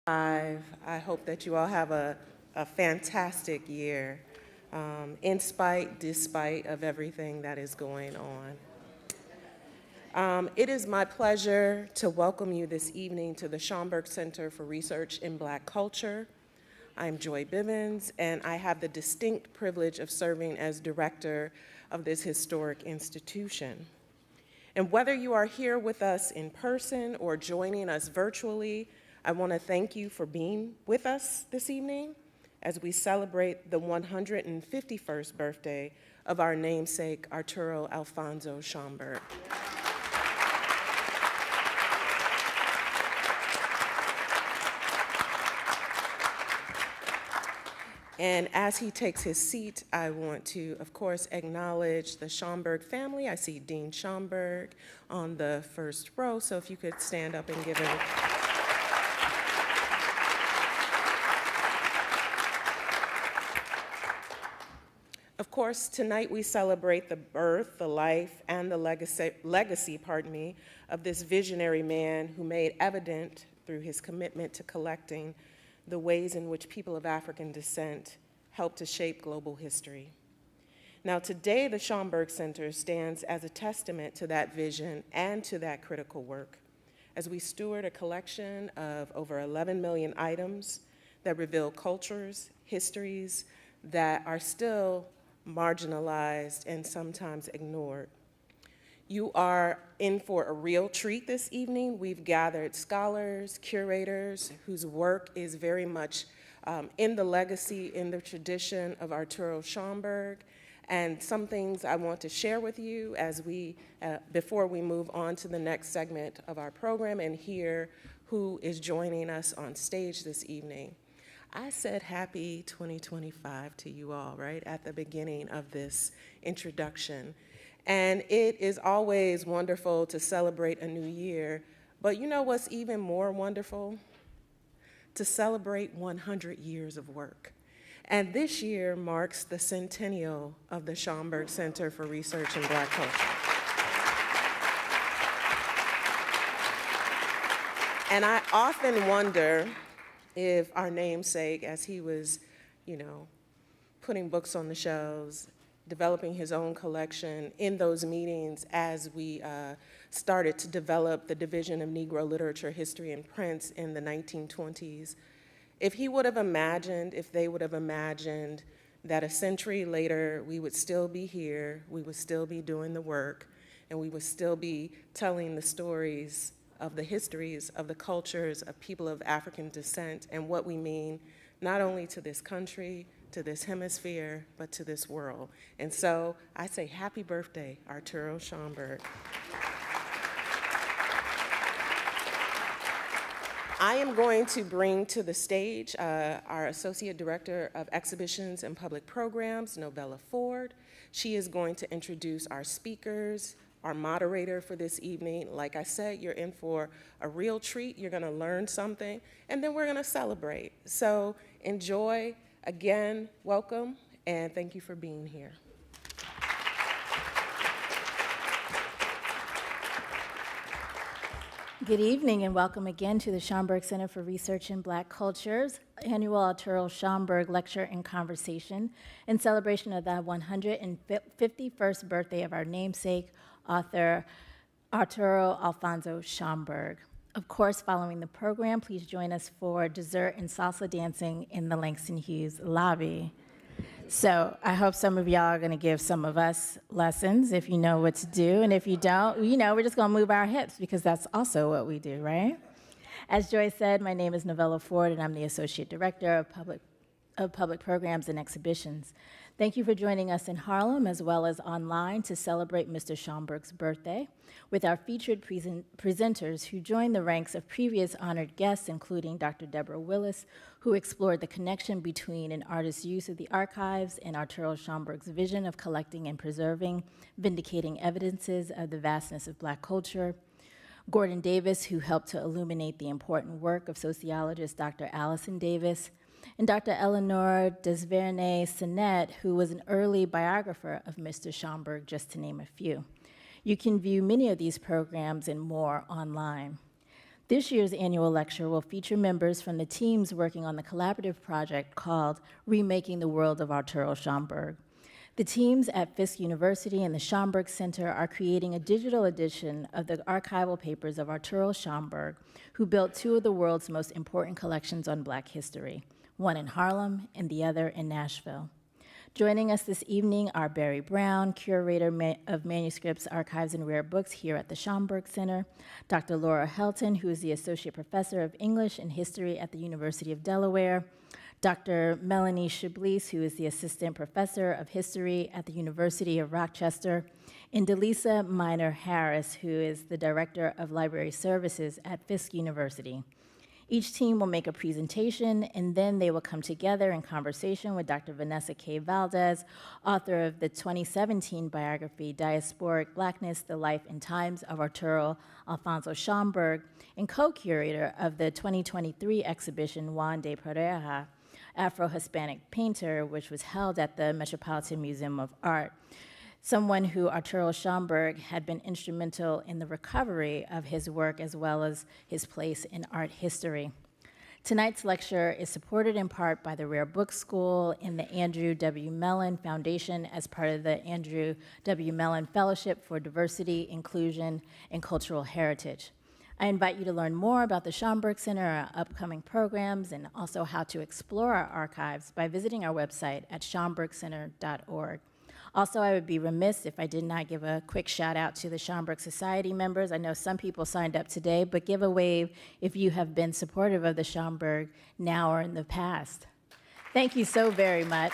I hope that you all have a fantastic year, despite of everything that is going on. It is my pleasure to welcome you this evening to the Schomburg Center for Research in Black Culture. I'm Joy Bivens, and I have the distinct privilege of serving as director of this historic institution. And whether you are here with us in person or joining us virtually, I want to thank you for being with us this evening as we celebrate the 151st birthday of our namesake, Arturo Alfonso Schomburg. And as he takes his seat, I want to, of course, acknowledge the Schomburg family. I see Dean Schomburg on the first row, so if you could stand up and give him. Of course, tonight we celebrate the birth, the life, and the legacy, of this visionary man who made evident through his commitment to collecting the ways in which people of African descent helped to shape global history. Now today, the Schomburg Center stands as a testament to that vision and to that critical work as we steward a collection of over 11 million items that reveal cultures, histories that are still marginalized and sometimes ignored. You are in for a real treat this evening. We've gathered scholars, curators, whose work is very much in the legacy, in the tradition of Arturo Schomburg. And some things I want to share with you as before we move on to the next segment of our program and hear who is joining us on stage this evening. I said happy 2025 to you all, right, at the beginning of this introduction. And it is always wonderful to celebrate a new year, but you know what's even more wonderful? To celebrate 100 years of work. And this year marks the centennial of the Schomburg Center for Research in Black Culture. And I often wonder if our namesake, as he was, putting books on the shelves, developing his own collection in those meetings as we started to develop the Division of Negro Literature, History, and Prints in the 1920s, if they would have imagined that a century later we would still be here, we would still be doing the work, and we would still be telling the stories of the histories of the cultures of people of African descent and what we mean not only to this country, to this hemisphere, but to this world. And so I say happy birthday, Arturo Schomburg. I am going to bring to the stage our Associate Director of Exhibitions and Public Programs, Novella Ford. She is going to introduce our speakers, our moderator for this evening. Like I said, you're in for a real treat. You're gonna learn something, and then we're gonna celebrate. So enjoy. Again, welcome, and thank you for being here. Good evening and welcome again to the Schomburg Center for Research in Black Cultures annual Arturo Schomburg Lecture and Conversation in celebration of the 151st birthday of our namesake, author Arturo Alfonso Schomburg. Of course, following the program, please join us for dessert and salsa dancing in the Langston Hughes lobby. So I hope some of y'all are gonna give some of us lessons if you know what to do, and if you don't, we're just gonna move our hips because that's also what we do, right? As Joy said, my name is Novella Ford and I'm the Associate Director of Public Programs and Exhibitions. Thank you for joining us in Harlem as well as online to celebrate Mr. Schomburg's birthday with our featured presenters who joined the ranks of previous honored guests, including Dr. Deborah Willis, who explored the connection between an artist's use of the archives and Arturo Schomburg's vision of collecting and preserving, vindicating evidences of the vastness of Black culture. Gordon Davis, who helped to illuminate the important work of sociologist Dr. Allison Davis, and Dr. Eleanor Desvernay-Sinet, who was an early biographer of Mr. Schomburg, just to name a few. You can view many of these programs and more online. This year's annual lecture will feature members from the teams working on the collaborative project called Remaking the World of Arturo Schomburg. The teams at Fisk University and the Schomburg Center are creating a digital edition of the archival papers of Arturo Schomburg, who built two of the world's most important collections on Black history, one in Harlem and the other in Nashville. Joining us this evening are Barry Brown, curator of manuscripts, archives, and rare books here at the Schomburg Center, Dr. Laura Helton, who is the associate professor of English and history at the University of Delaware, Dr. Melanie Chablis, who is the assistant professor of history at the University of Rochester, and Delisa Minor Harris, who is the director of library services at Fisk University. Each team will make a presentation, and then they will come together in conversation with Dr. Vanessa K. Valdez, author of the 2017 biography, Diasporic Blackness, the Life and Times of Arturo Alfonso Schomburg, and co-curator of the 2023 exhibition, Juan de Pareja, Afro-Hispanic painter, which was held at the Metropolitan Museum of Art, someone who Arturo Schomburg had been instrumental in the recovery of his work as well as his place in art history. Tonight's lecture is supported in part by the Rare Book School and the Andrew W. Mellon Foundation as part of the Andrew W. Mellon Fellowship for Diversity, Inclusion, and Cultural Heritage. I invite you to learn more about the Schomburg Center, our upcoming programs, and also how to explore our archives by visiting our website at schomburgcenter.org. Also, I would be remiss if I did not give a quick shout out to the Schomburg Society members. I know some people signed up today, but give a wave if you have been supportive of the Schomburg now or in the past. Thank you so very much.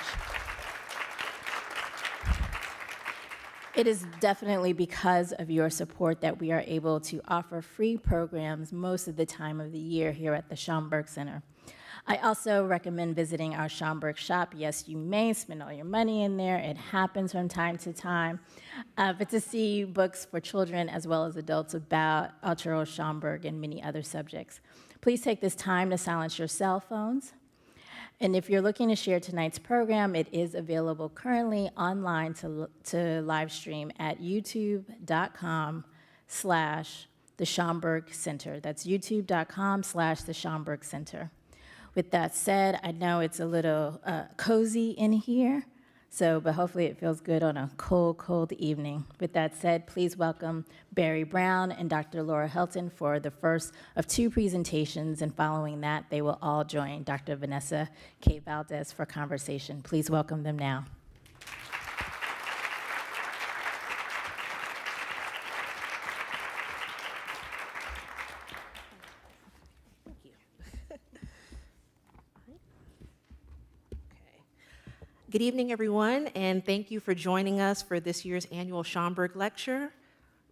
It is definitely because of your support that we are able to offer free programs most of the time of the year here at the Schomburg Center. I also recommend visiting our Schomburg shop. Yes, you may spend all your money in there. It happens from time to time. But to see books for children as well as adults about Arturo Schomburg and many other subjects. Please take this time to silence your cell phones. And if you're looking to share tonight's program, it is available currently online to live stream at youtube.com/the Schomburg Center. That's youtube.com/the Schomburg Center. With that said, I know it's a little cozy in here, but hopefully it feels good on a cold, cold evening. With that said, please welcome Barry Brown and Dr. Laura Helton for the first of two presentations, and following that, they will all join Dr. Vanessa K. Valdez for conversation. Please welcome them now. Good evening, everyone, and thank you for joining us for this year's annual Schomburg Lecture.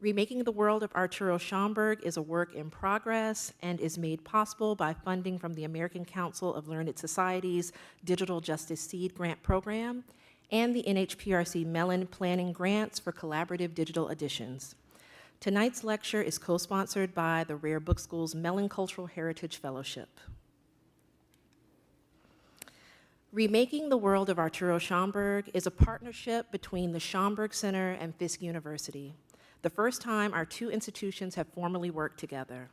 Remaking the World of Arturo Schomburg is a work in progress and is made possible by funding from the American Council of Learned Societies Digital Justice Seed Grant Program and the NHPRC Mellon Planning Grants for Collaborative Digital Editions. Tonight's lecture is co-sponsored by the Rare Book School's Mellon Cultural Heritage Fellowship. Remaking the World of Arturo Schomburg is a partnership between the Schomburg Center and Fisk University, the first time our two institutions have formally worked together.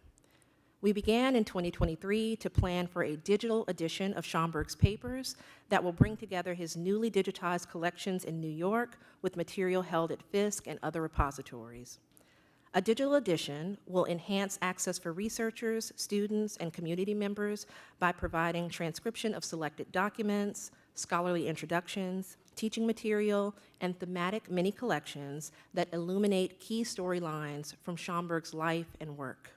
We began in 2023 to plan for a digital edition of Schomburg's papers that will bring together his newly digitized collections in New York with material held at Fisk and other repositories. A digital edition will enhance access for researchers, students, and community members by providing transcription of selected documents, scholarly introductions, teaching material, and thematic mini-collections that illuminate key storylines from Schomburg's life and work.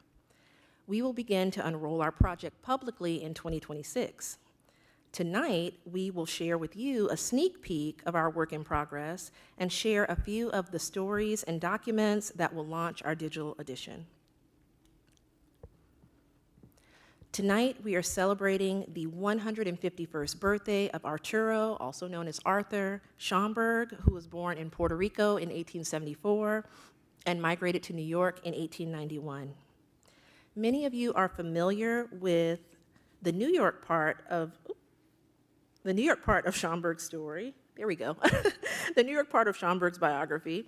We will begin to unroll our project publicly in 2026. Tonight, we will share with you a sneak peek of our work in progress and share a few of the stories and documents that will launch our digital edition. Tonight, we are celebrating the 151st birthday of Arturo, also known as Arthur Schomburg, who was born in Puerto Rico in 1874 and migrated to New York in 1891. Many of you are familiar with the New York part of Schomburg's story. there we go, the New York part of Schomburg's biography.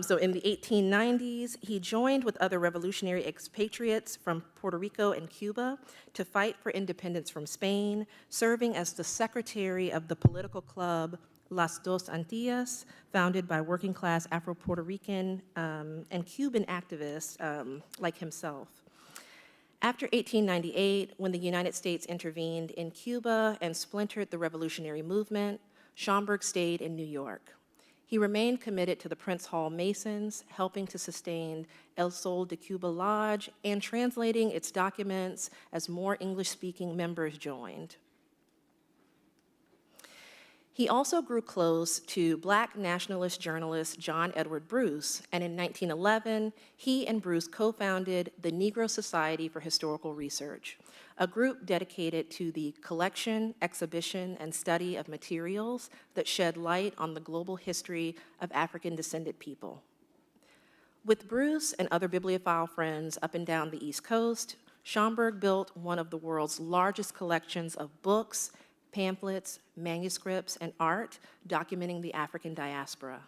So in the 1890s, he joined with other revolutionary expatriates from Puerto Rico and Cuba to fight for independence from Spain, serving as the secretary of the political club Las Dos Antillas, founded by working-class Afro-Puerto Rican and Cuban activists like himself. After 1898, when the United States intervened in Cuba and splintered the revolutionary movement, Schomburg stayed in New York. He remained committed to the Prince Hall Masons, helping to sustain El Sol de Cuba Lodge and translating its documents as more English-speaking members joined. He also grew close to Black nationalist journalist John Edward Bruce, and in 1911, he and Bruce co-founded the Negro Society for Historical Research, a group dedicated to the collection, exhibition, and study of materials that shed light on the global history of African-descended people. With Bruce and other bibliophile friends up and down the East Coast, Schomburg built one of the world's largest collections of books, pamphlets, manuscripts, and art documenting the African diaspora.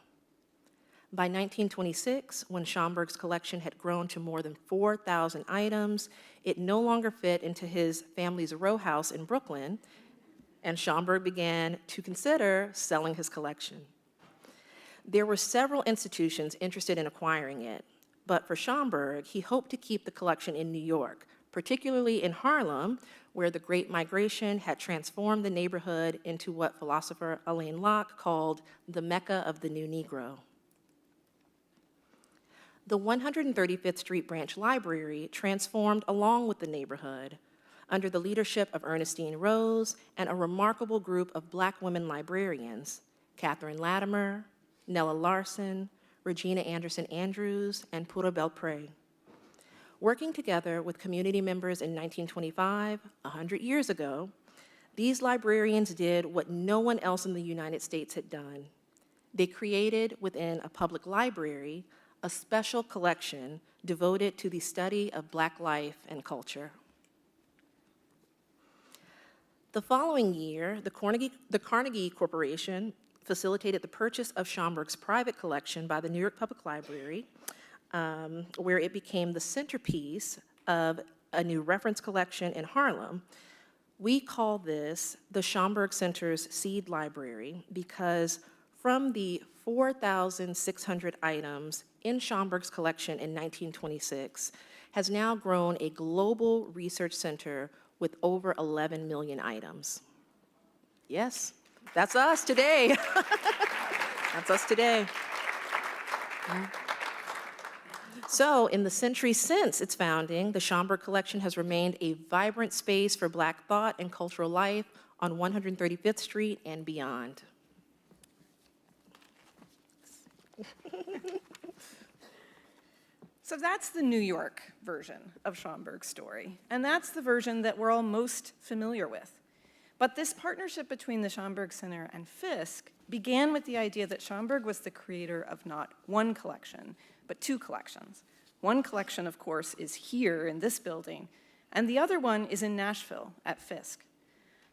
By 1926, when Schomburg's collection had grown to more than 4,000 items, it no longer fit into his family's row house in Brooklyn, and Schomburg began to consider selling his collection. There were several institutions interested in acquiring it, but for Schomburg, he hoped to keep the collection in New York, particularly in Harlem, where the Great Migration had transformed the neighborhood into what philosopher Alain Locke called the Mecca of the New Negro. The 135th Street Branch Library transformed along with the neighborhood under the leadership of Ernestine Rose and a remarkable group of Black women librarians, Catherine Latimer, Nella Larson, Regina Anderson Andrews, and Pura Belpré. Working together with community members in 1925, 100 years ago, these librarians did what no one else in the United States had done. They created within a public library a special collection devoted to the study of Black life and culture. The following year, the Carnegie Corporation facilitated the purchase of Schomburg's private collection by the New York Public Library, where it became the centerpiece of a new reference collection in Harlem. We call this the Schomburg Center's Seed Library because from the 4,600 items in Schomburg's collection in 1926 has now grown a global research center with over 11 million items. Yes, that's us today. That's us today. Yeah. So, in the century since its founding, the Schomburg Collection has remained a vibrant space for Black thought and cultural life on 135th Street and beyond. So that's the New York version of Schomburg's story, and that's the version that we're all most familiar with. But this partnership between the Schomburg Center and Fisk began with the idea that Schomburg was the creator of not one collection, but two collections. One collection, of course, is here in this building, and the other one is in Nashville at Fisk.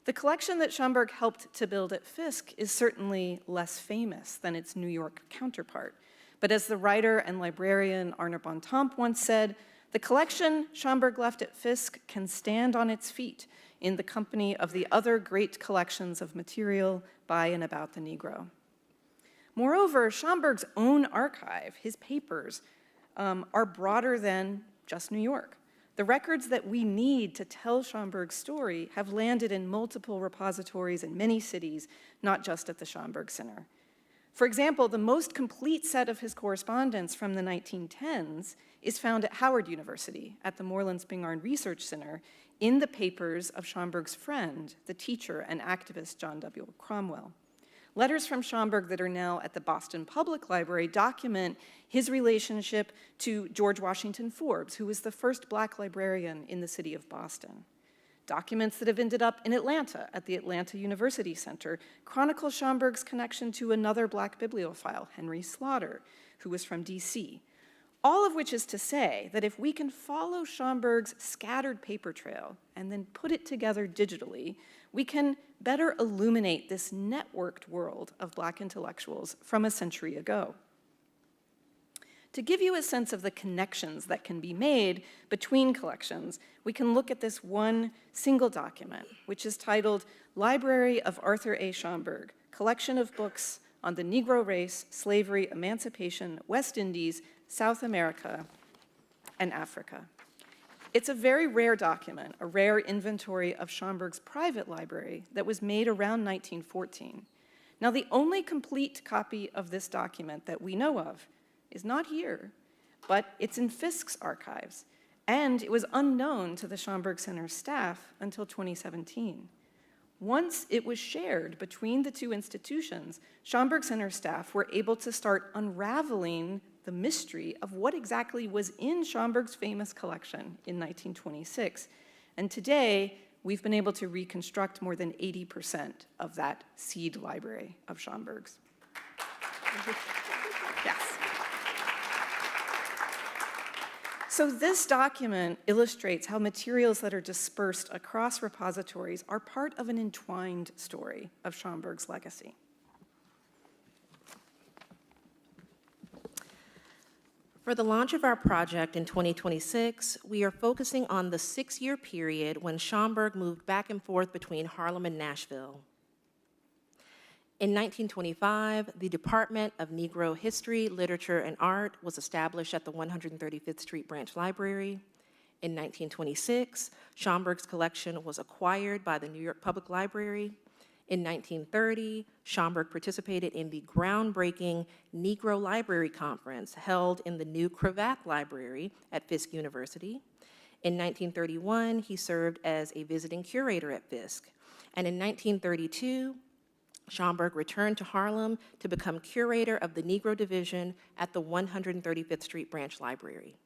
The collection that Schomburg helped to build at Fisk is certainly less famous than its New York counterpart. But as the writer and librarian Arne Bontemps once said, the collection Schomburg left at Fisk can stand on its feet in the company of the other great collections of material by and about the Negro. Moreover, Schomburg's own archive, his papers, are broader than just New York. The records that we need to tell Schomburg's story have landed in multiple repositories in many cities, not just at the Schomburg Center. For example, the most complete set of his correspondence from the 1910s is found at Howard University at the Moreland Spingarn Research Center in the papers of Schomburg's friend, the teacher and activist John W. Cromwell. Letters from Schomburg that are now at the Boston Public Library document his relationship to George Washington Forbes, who was the first Black librarian in the city of Boston. Documents that have ended up in Atlanta at the Atlanta University Center chronicle Schomburg's connection to another Black bibliophile, Henry Slaughter, who was from DC. All of which is to say that if we can follow Schomburg's scattered paper trail and then put it together digitally, we can better illuminate this networked world of Black intellectuals from a century ago. To give you a sense of the connections that can be made between collections, we can look at this one single document, which is titled Library of Arthur A. Schomburg, Collection of Books on the Negro Race, Slavery, Emancipation, West Indies, South America, and Africa. It's a very rare document, a rare inventory of Schomburg's private library that was made around 1914. Now, the only complete copy of this document that we know of is not here, but it's in Fisk's archives, and it was unknown to the Schomburg Center staff until 2017. Once it was shared between the two institutions, Schomburg Center staff were able to start unraveling the mystery of what exactly was in Schomburg's famous collection in 1926. And today, we've been able to reconstruct more than 80% of that seed library of Schomburg's. Yes. So this document illustrates how materials that are dispersed across repositories are part of an entwined story of Schomburg's legacy. For the launch of our project in 2026, we are focusing on the 6-year period when Schomburg moved back and forth between Harlem and Nashville. In 1925, the Department of Negro History, Literature, and Art was established at the 135th Street Branch Library. In 1926, Schomburg's collection was acquired by the New York Public Library. In 1930, Schomburg participated in the groundbreaking Negro Library Conference held in the new Cravath Library at Fisk University. In 1931, he served as a visiting curator at Fisk. And in 1932, Schomburg returned to Harlem to become curator of the Negro Division at the 135th Street Branch Library.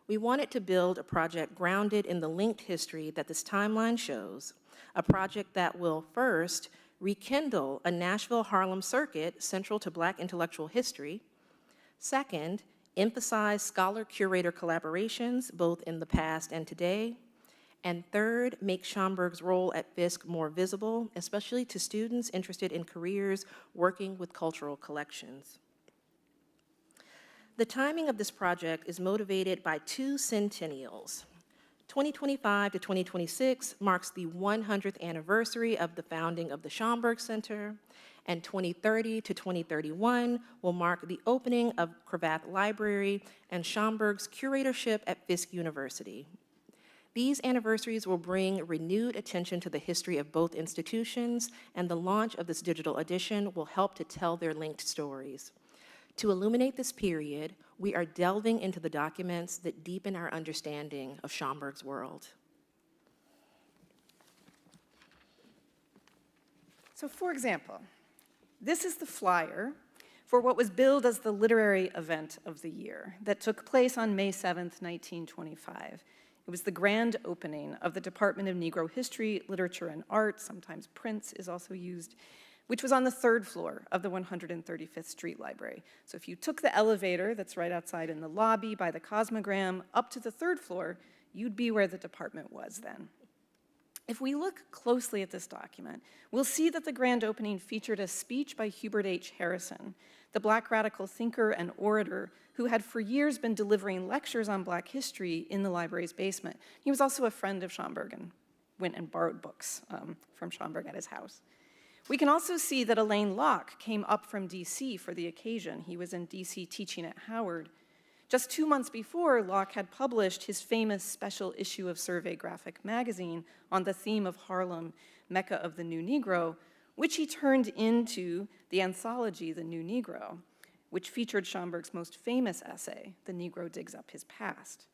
We wanted to build a project grounded in the linked history that this timeline shows, a project that will first rekindle a Nashville-Harlem circuit central to Black intellectual history, second, emphasize scholar-curator collaborations both in the past and today, and third, make Schomburg's role at Fisk more visible, especially to students interested in careers working with cultural collections. The timing of this project is motivated by two centennials. 2025 to 2026 marks the 100th anniversary of the founding of the Schomburg Center, and 2030 to 2031 will mark the opening of Cravath Library and Schomburg's curatorship at Fisk University. These anniversaries will bring renewed attention to the history of both institutions, and the launch of this digital edition will help to tell their linked stories. To illuminate this period, we are delving into the documents that deepen our understanding of Schomburg's world. So for example, this is the flyer for what was billed as the literary event of the year that took place on May 7th, 1925. It was the grand opening of the Department of Negro History, Literature, and Art, sometimes Prince is also used, which was on the 3rd floor of the 135th Street Library. So if you took the elevator that's right outside in the lobby by the Cosmogram up to the 3rd floor, you'd be where the department was then. If we look closely at this document, we'll see that the grand opening featured a speech by Hubert H. Harrison, the Black radical thinker and orator who had for years been delivering lectures on Black history in the library's basement. He was also a friend of Schomburg and went and borrowed books from Schomburg at his house. We can also see that Elaine Locke came up from DC for the occasion. He was in DC teaching at Howard. Just 2 months before, Locke had published his famous special issue of Survey Graphic magazine on the theme of Harlem, Mecca of the New Negro, which he turned into the anthology, The New Negro, which featured Schomburg's most famous essay, The Negro Digs Up His Past.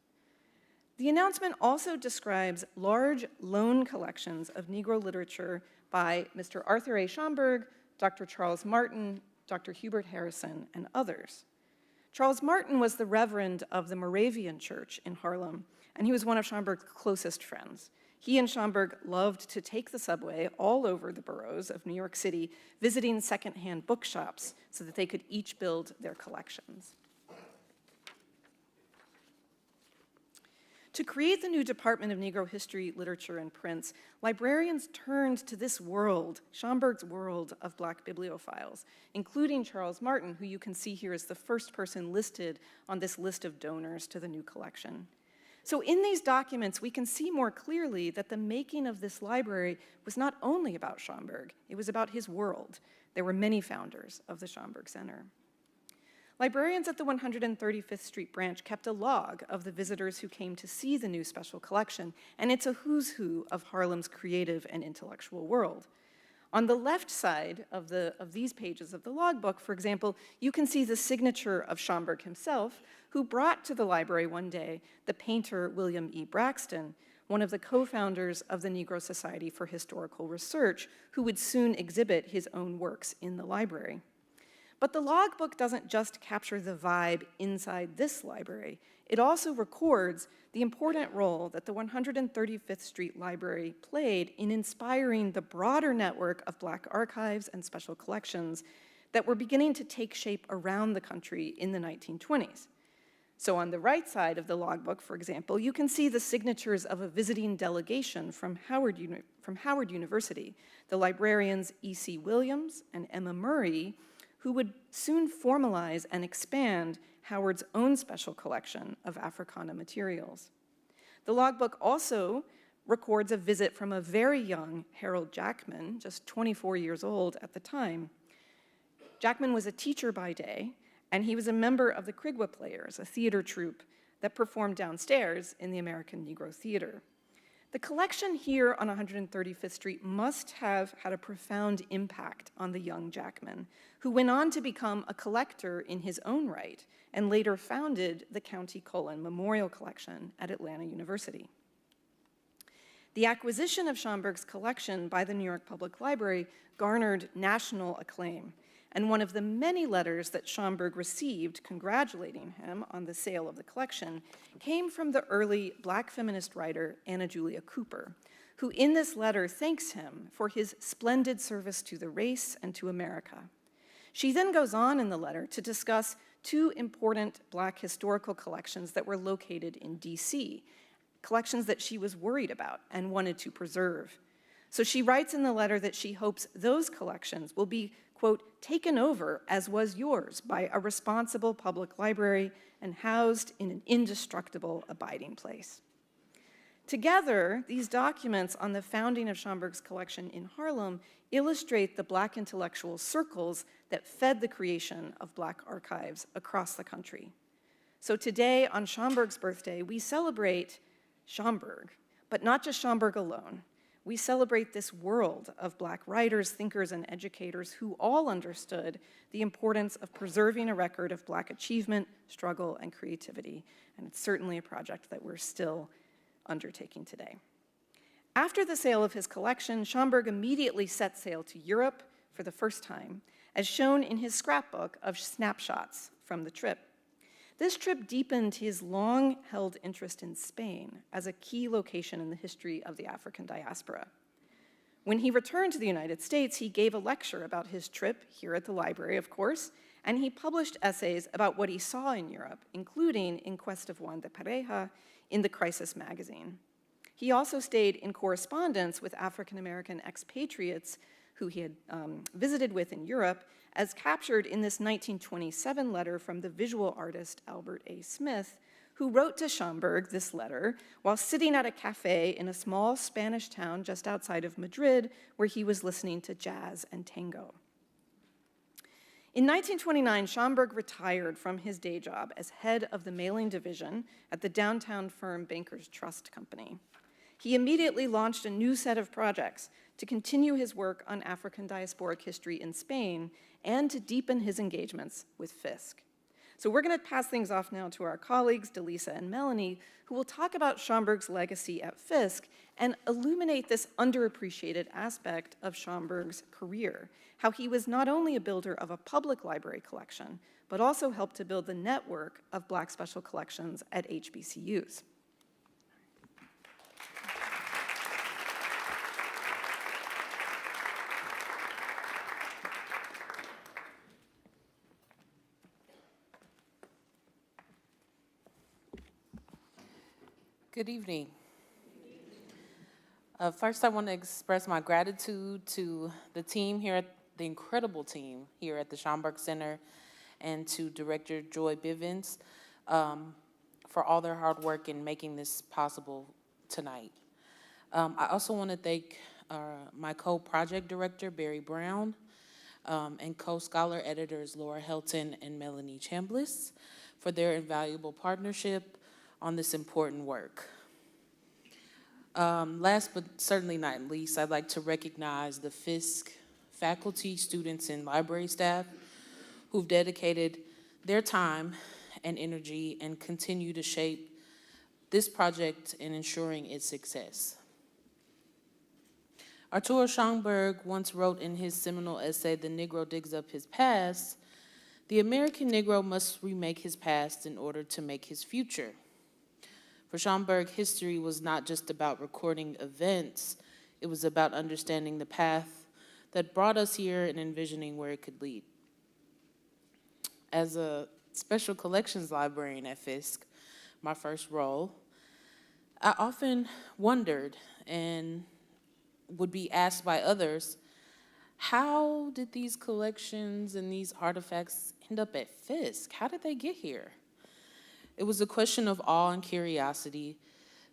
The announcement also describes large loan collections of Negro literature by Mr. Arthur A. Schomburg, Dr. Charles Martin, Dr. Hubert Harrison, and others. Charles Martin was the reverend of the Moravian Church in Harlem, and he was one of Schomburg's closest friends. He and Schomburg loved to take the subway all over the boroughs of New York City, visiting secondhand bookshops so that they could each build their collections. To create the new Department of Negro History, Literature, and Prints, librarians turned to this world, Schomburg's world of Black bibliophiles, including Charles Martin, who you can see here as the first person listed on this list of donors to the new collection. So in these documents, we can see more clearly that the making of this library was not only about Schomburg, it was about his world. There were many founders of the Schomburg Center. Librarians at the 135th Street branch kept a log of the visitors who came to see the new special collection, and it's a who's who of Harlem's creative and intellectual world. On the left side of these pages of the logbook, for example, you can see the signature of Schomburg himself, who brought to the library one day the painter William E. Braxton, one of the co-founders of the Negro Society for Historical Research, who would soon exhibit his own works in the library. But the logbook doesn't just capture the vibe inside this library. It also records the important role that the 135th Street Library played in inspiring the broader network of Black archives and special collections that were beginning to take shape around the country in the 1920s. So on the right side of the logbook, for example, you can see the signatures of a visiting delegation from Howard University, the librarians E.C. Williams and Emma Murray, who would soon formalize and expand Howard's own special collection of Africana materials. The logbook also records a visit from a very young Harold Jackman, just 24 years old at the time. Jackman was a teacher by day, and he was a member of the Krigwa Players, a theater troupe that performed downstairs in the American Negro Theater. The collection here on 135th Street must have had a profound impact on the young Jackman, who went on to become a collector in his own right and later founded the County Cullen Memorial Collection at Atlanta University. The acquisition of Schomburg's collection by the New York Public Library garnered national acclaim, and one of the many letters that Schomburg received congratulating him on the sale of the collection came from the early Black feminist writer Anna Julia Cooper, who in this letter thanks him for his splendid service to the race and to America. She then goes on in the letter to discuss two important Black historical collections that were located in DC, collections that she was worried about and wanted to preserve. So she writes in the letter that she hopes those collections will be, quote, taken over as was yours by a responsible public library and housed in an indestructible abiding place. Together, these documents on the founding of Schomburg's collection in Harlem illustrate the Black intellectual circles that fed the creation of Black archives across the country. So today, on Schomburg's birthday, we celebrate Schomburg, but not just Schomburg alone. We celebrate this world of Black writers, thinkers, and educators who all understood the importance of preserving a record of Black achievement, struggle, and creativity. And it's certainly a project that we're still undertaking today. After the sale of his collection, Schomburg immediately set sail to Europe for the first time, as shown in his scrapbook of snapshots from the trip. This trip deepened his long-held interest in Spain as a key location in the history of the African diaspora. When he returned to the United States, he gave a lecture about his trip here at the library, of course, and he published essays about what he saw in Europe, including In Quest of Juan de Pareja in the Crisis magazine. He also stayed in correspondence with African-American expatriates who he had visited with in Europe, as captured in this 1927 letter from the visual artist Albert A. Smith, who wrote to Schomburg this letter while sitting at a cafe in a small Spanish town just outside of Madrid, where he was listening to jazz and tango. In 1929, Schomburg retired from his day job as head of the mailing division at the downtown firm Bankers Trust Company. He immediately launched a new set of projects to continue his work on African diasporic history in Spain and to deepen his engagements with Fisk. So we're going to pass things off now to our colleagues, Delisa and Melanie, who will talk about Schomburg's legacy at Fisk and illuminate this underappreciated aspect of Schomburg's career, how he was not only a builder of a public library collection, but also helped to build the network of Black special collections at HBCUs. Good evening. First, I want to express my gratitude to the team here, the incredible team here at the Schomburg Center, and to Director Joy Bivens for all their hard work in making this possible tonight. I also want to thank my co-project director, Barry Brown, and co-scholar editors, Laura Helton and Melanie Chambliss, for their invaluable partnership on this important work. Last but certainly not least, I'd like to recognize the Fisk faculty, students, and library staff who've dedicated their time and energy and continue to shape this project and ensuring its success. Arturo Schomburg once wrote in his seminal essay, "The Negro Digs Up His Past," "The American Negro must remake his past in order to make his future." For Schomburg, history was not just about recording events, it was about understanding the path that brought us here and envisioning where it could lead. As a special collections librarian at Fisk, my first role, I often wondered and would be asked by others, how did these collections and these artifacts end up at Fisk? How did they get here? It was a question of awe and curiosity,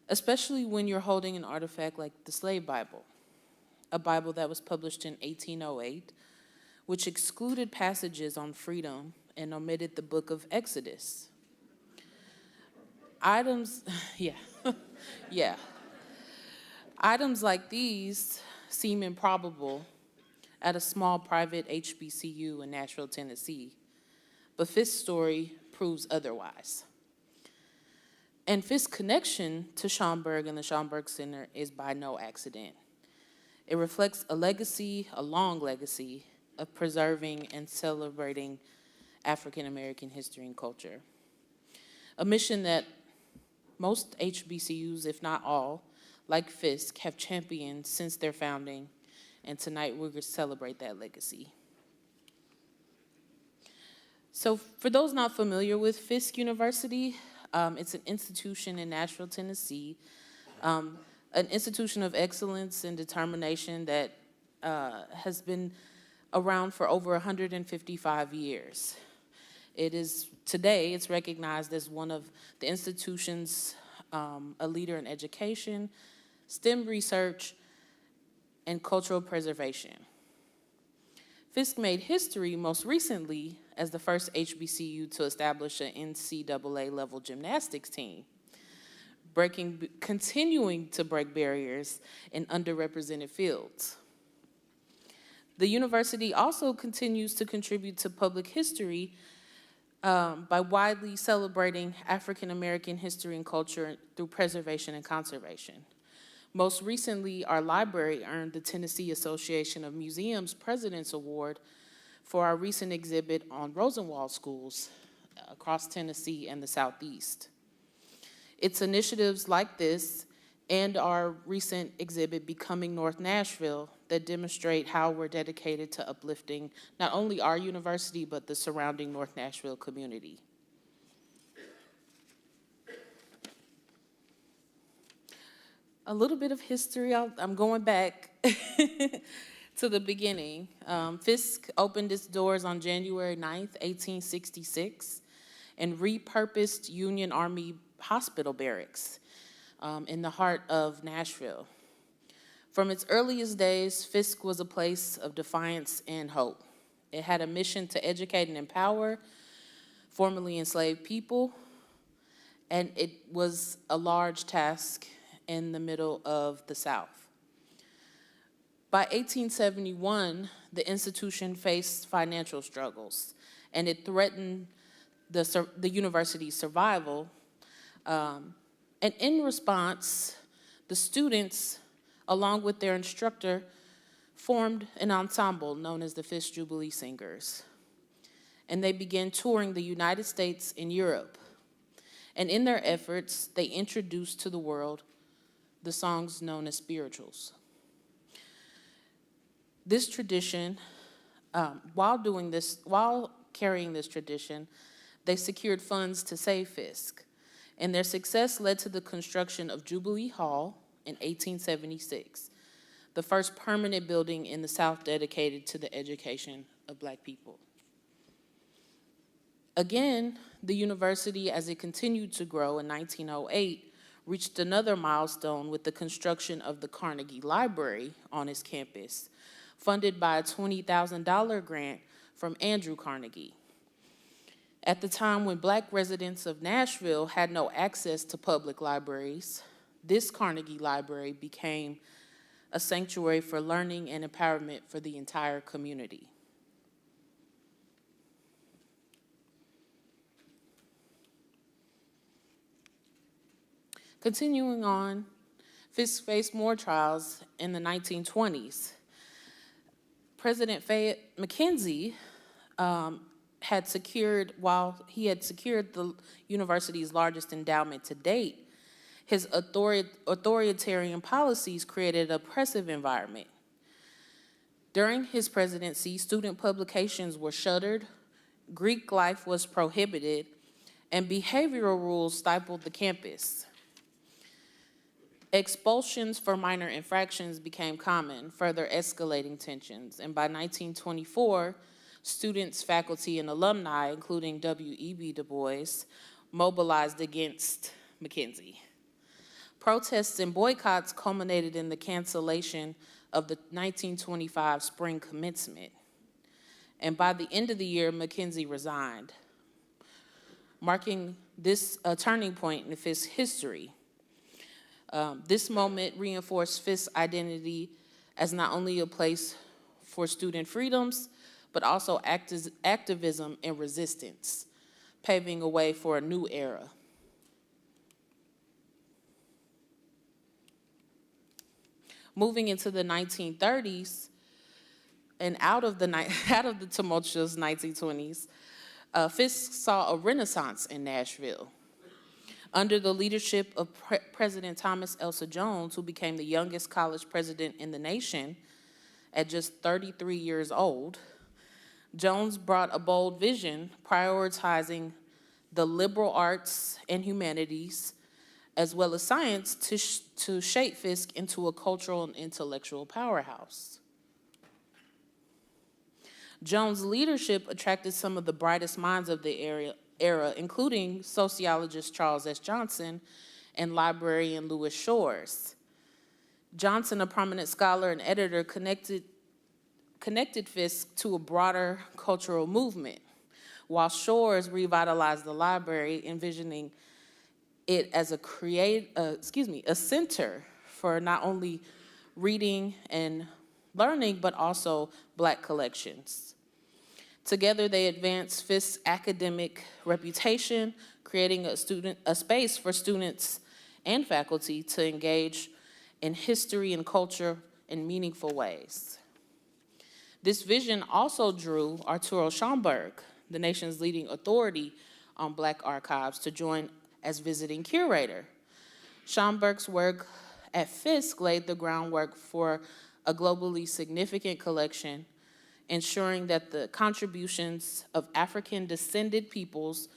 especially when you're holding an artifact like the Slave Bible, a Bible that was published in 1808, which excluded passages on freedom and omitted the book of Exodus. Items like these seem improbable at a small private HBCU in Nashville, Tennessee, but Fisk's story proves otherwise. And Fisk's connection to Schomburg and the Schomburg Center is by no accident. It reflects a legacy, a long legacy, of preserving and celebrating African American history and culture. A mission that most HBCUs, if not all, like Fisk, have championed since their founding, and tonight we're going to celebrate that legacy. So for those not familiar with Fisk University, it's an institution in Nashville, Tennessee, an institution of excellence and determination that has been around for over 155 years. Today, it's recognized as one of the institutions, a leader in education, STEM research, and cultural preservation. Fisk made history most recently as the first HBCU to establish an NCAA level gymnastics team, continuing to break barriers in underrepresented fields. The university also continues to contribute to public history by widely celebrating African American history and culture through preservation and conservation. Most recently, our library earned the Tennessee Association of Museums President's Award for our recent exhibit on Rosenwald schools across Tennessee and the Southeast. It's initiatives like this and our recent exhibit, Becoming North Nashville, that demonstrate how we're dedicated to uplifting not only our university, but the surrounding North Nashville community. A little bit of history, I'm going back to the beginning. Fisk opened its doors on January 9th, 1866, and repurposed Union Army hospital barracks in the heart of Nashville. From its earliest days, Fisk was a place of defiance and hope. It had a mission to educate and empower formerly enslaved people, and it was a large task in the middle of the South. By 1871, the institution faced financial struggles, and it threatened the university's survival. And in response, the students, along with their instructor, formed an ensemble known as the Fisk Jubilee Singers. And they began touring the United States and Europe. And in their efforts, they introduced to the world the songs known as spirituals. This tradition, while carrying this tradition, they secured funds to save Fisk. and their success led to the construction of Jubilee Hall in 1876, the first permanent building in the South dedicated to the education of Black people. Again, the university, as it continued to grow in 1908, reached another milestone with the construction of the Carnegie Library on its campus, funded by a $20,000 grant from Andrew Carnegie. At the time when Black residents of Nashville had no access to public libraries, this Carnegie Library became a sanctuary for learning and empowerment for the entire community. Continuing on, Fisk faced more trials in the 1920s. President Fayette McKenzie had secured the university's largest endowment to date, his authoritarian policies created an oppressive environment. During his presidency, student publications were shuttered, Greek life was prohibited, and behavioral rules stifled the campus. Expulsions for minor infractions became common, further escalating tensions, and by 1924, students, faculty, and alumni, including W.E.B. Du Bois, mobilized against McKenzie. Protests and boycotts culminated in the cancellation of the 1925 spring commencement, and by the end of the year, McKenzie resigned, marking this a turning point in Fisk's history. This moment reinforced Fisk's identity as not only a place for student freedoms, but also activism and resistance, paving a way for a new era. Moving into the 1930s and out of the tumultuous 1920s, Fisk saw a renaissance in Nashville. Under the leadership of President Thomas Elsa Jones, who became the youngest college president in the nation at just 33 years old, Jones brought a bold vision prioritizing the liberal arts and humanities, as well as science, to shape Fisk into a cultural and intellectual powerhouse. Jones' leadership attracted some of the brightest minds of the era, including sociologist Charles S. Johnson and librarian Louis Shores. Johnson, a prominent scholar and editor, connected Fisk to a broader cultural movement, while Shores revitalized the library, envisioning it as a center for not only reading and learning, but also Black collections. Together, they advanced Fisk's academic reputation, creating a space for students and faculty to engage in history and culture in meaningful ways. This vision also drew Arturo Schomburg, the nation's leading authority on Black archives, to join as visiting curator. Schomburg's work at Fisk laid the groundwork for a globally significant collection, ensuring that the contributions of African-descended peoples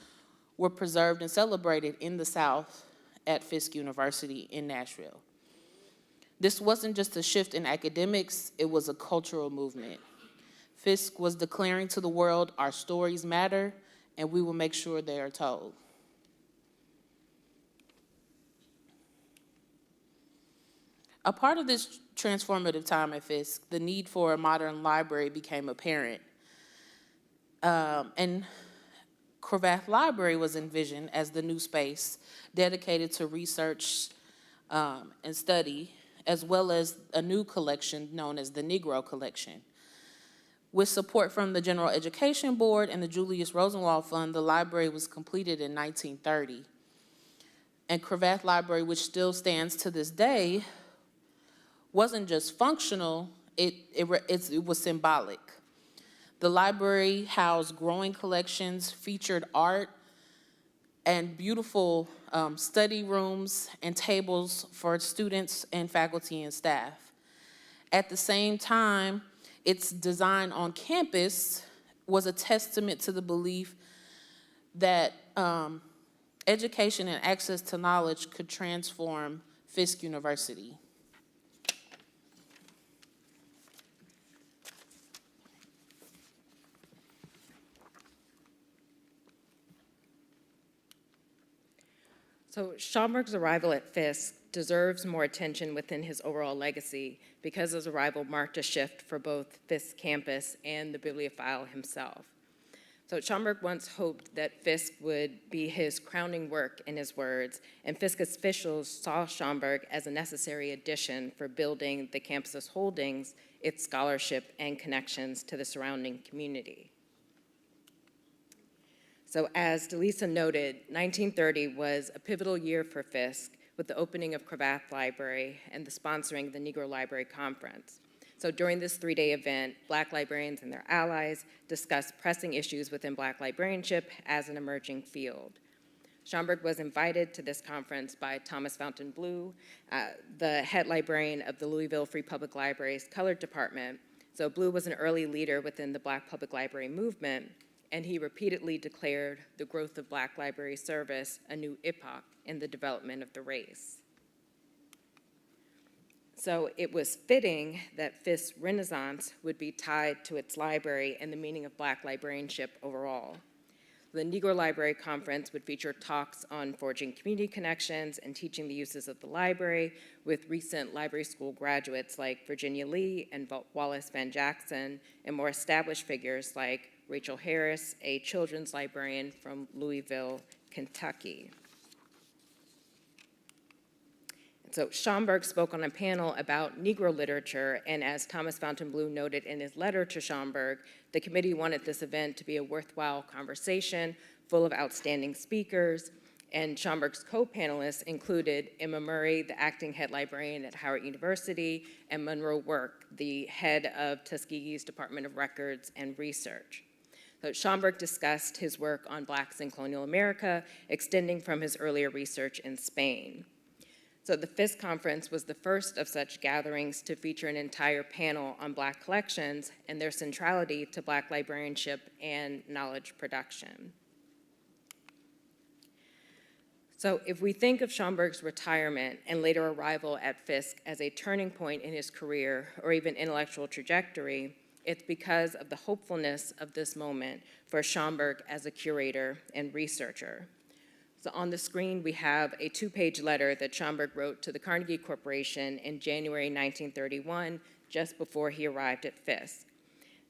were preserved and celebrated in the South at Fisk University in Nashville. This wasn't just a shift in academics, it was a cultural movement. Fisk was declaring to the world, our stories matter, and we will make sure they are told. A part of this transformative time at Fisk, the need for a modern library became apparent. And Cravath Library was envisioned as the new space dedicated to research and study, as well as a new collection known as the Negro Collection. With support from the General Education Board and the Julius Rosenwald Fund, the library was completed in 1930. And Cravath Library, which still stands to this day, wasn't just functional, it was symbolic. The library housed growing collections, featured art, and beautiful study rooms and tables for students and faculty and staff. At the same time, its design on campus was a testament to the belief that education and access to knowledge could transform Fisk University. So Schomburg's arrival at Fisk deserves more attention within his overall legacy because his arrival marked a shift for both Fisk campus and the bibliophile himself. So Schomburg once hoped that Fisk would be his crowning work, in his words, and Fisk officials saw Schomburg as a necessary addition for building the campus's holdings, its scholarship, and connections to the surrounding community. So as Delisa noted, 1930 was a pivotal year for Fisk with the opening of Cravath Library and the sponsoring the Negro Library Conference. So during this three-day event, Black librarians and their allies discussed pressing issues within Black librarianship as an emerging field. Schomburg was invited to this conference by Thomas Fountain Blue, the head librarian of the Louisville Free Public Library's Colored Department. So Blue was an early leader within the Black Public Library movement, and he repeatedly declared the growth of Black library service a new epoch in the development of the race. So it was fitting that Fisk's renaissance would be tied to its library and the meaning of Black librarianship overall. The Negro Library Conference would feature talks on forging community connections and teaching the uses of the library with recent library school graduates like Virginia Lee and Wallace Van Jackson, and more established figures like Rachel Harris, a children's librarian from Louisville, Kentucky. So Schomburg spoke on a panel about Negro literature, and as Thomas Fountain Blue noted in his letter to Schomburg, the committee wanted this event to be a worthwhile conversation full of outstanding speakers, and Schomburg's co-panelists included Emma Murray, the acting head librarian at Howard University, and Monroe Work, the head of Tuskegee's Department of Records and Research. So Schomburg discussed his work on Blacks in colonial America, extending from his earlier research in Spain. So the Fisk Conference was the first of such gatherings to feature an entire panel on Black collections and their centrality to Black librarianship and knowledge production. So if we think of Schomburg's retirement and later arrival at Fisk as a turning point in his career or even intellectual trajectory, it's because of the hopefulness of this moment for Schomburg as a curator and researcher. So on the screen, we have a two-page letter that Schomburg wrote to the Carnegie Corporation in January 1931, just before he arrived at Fisk.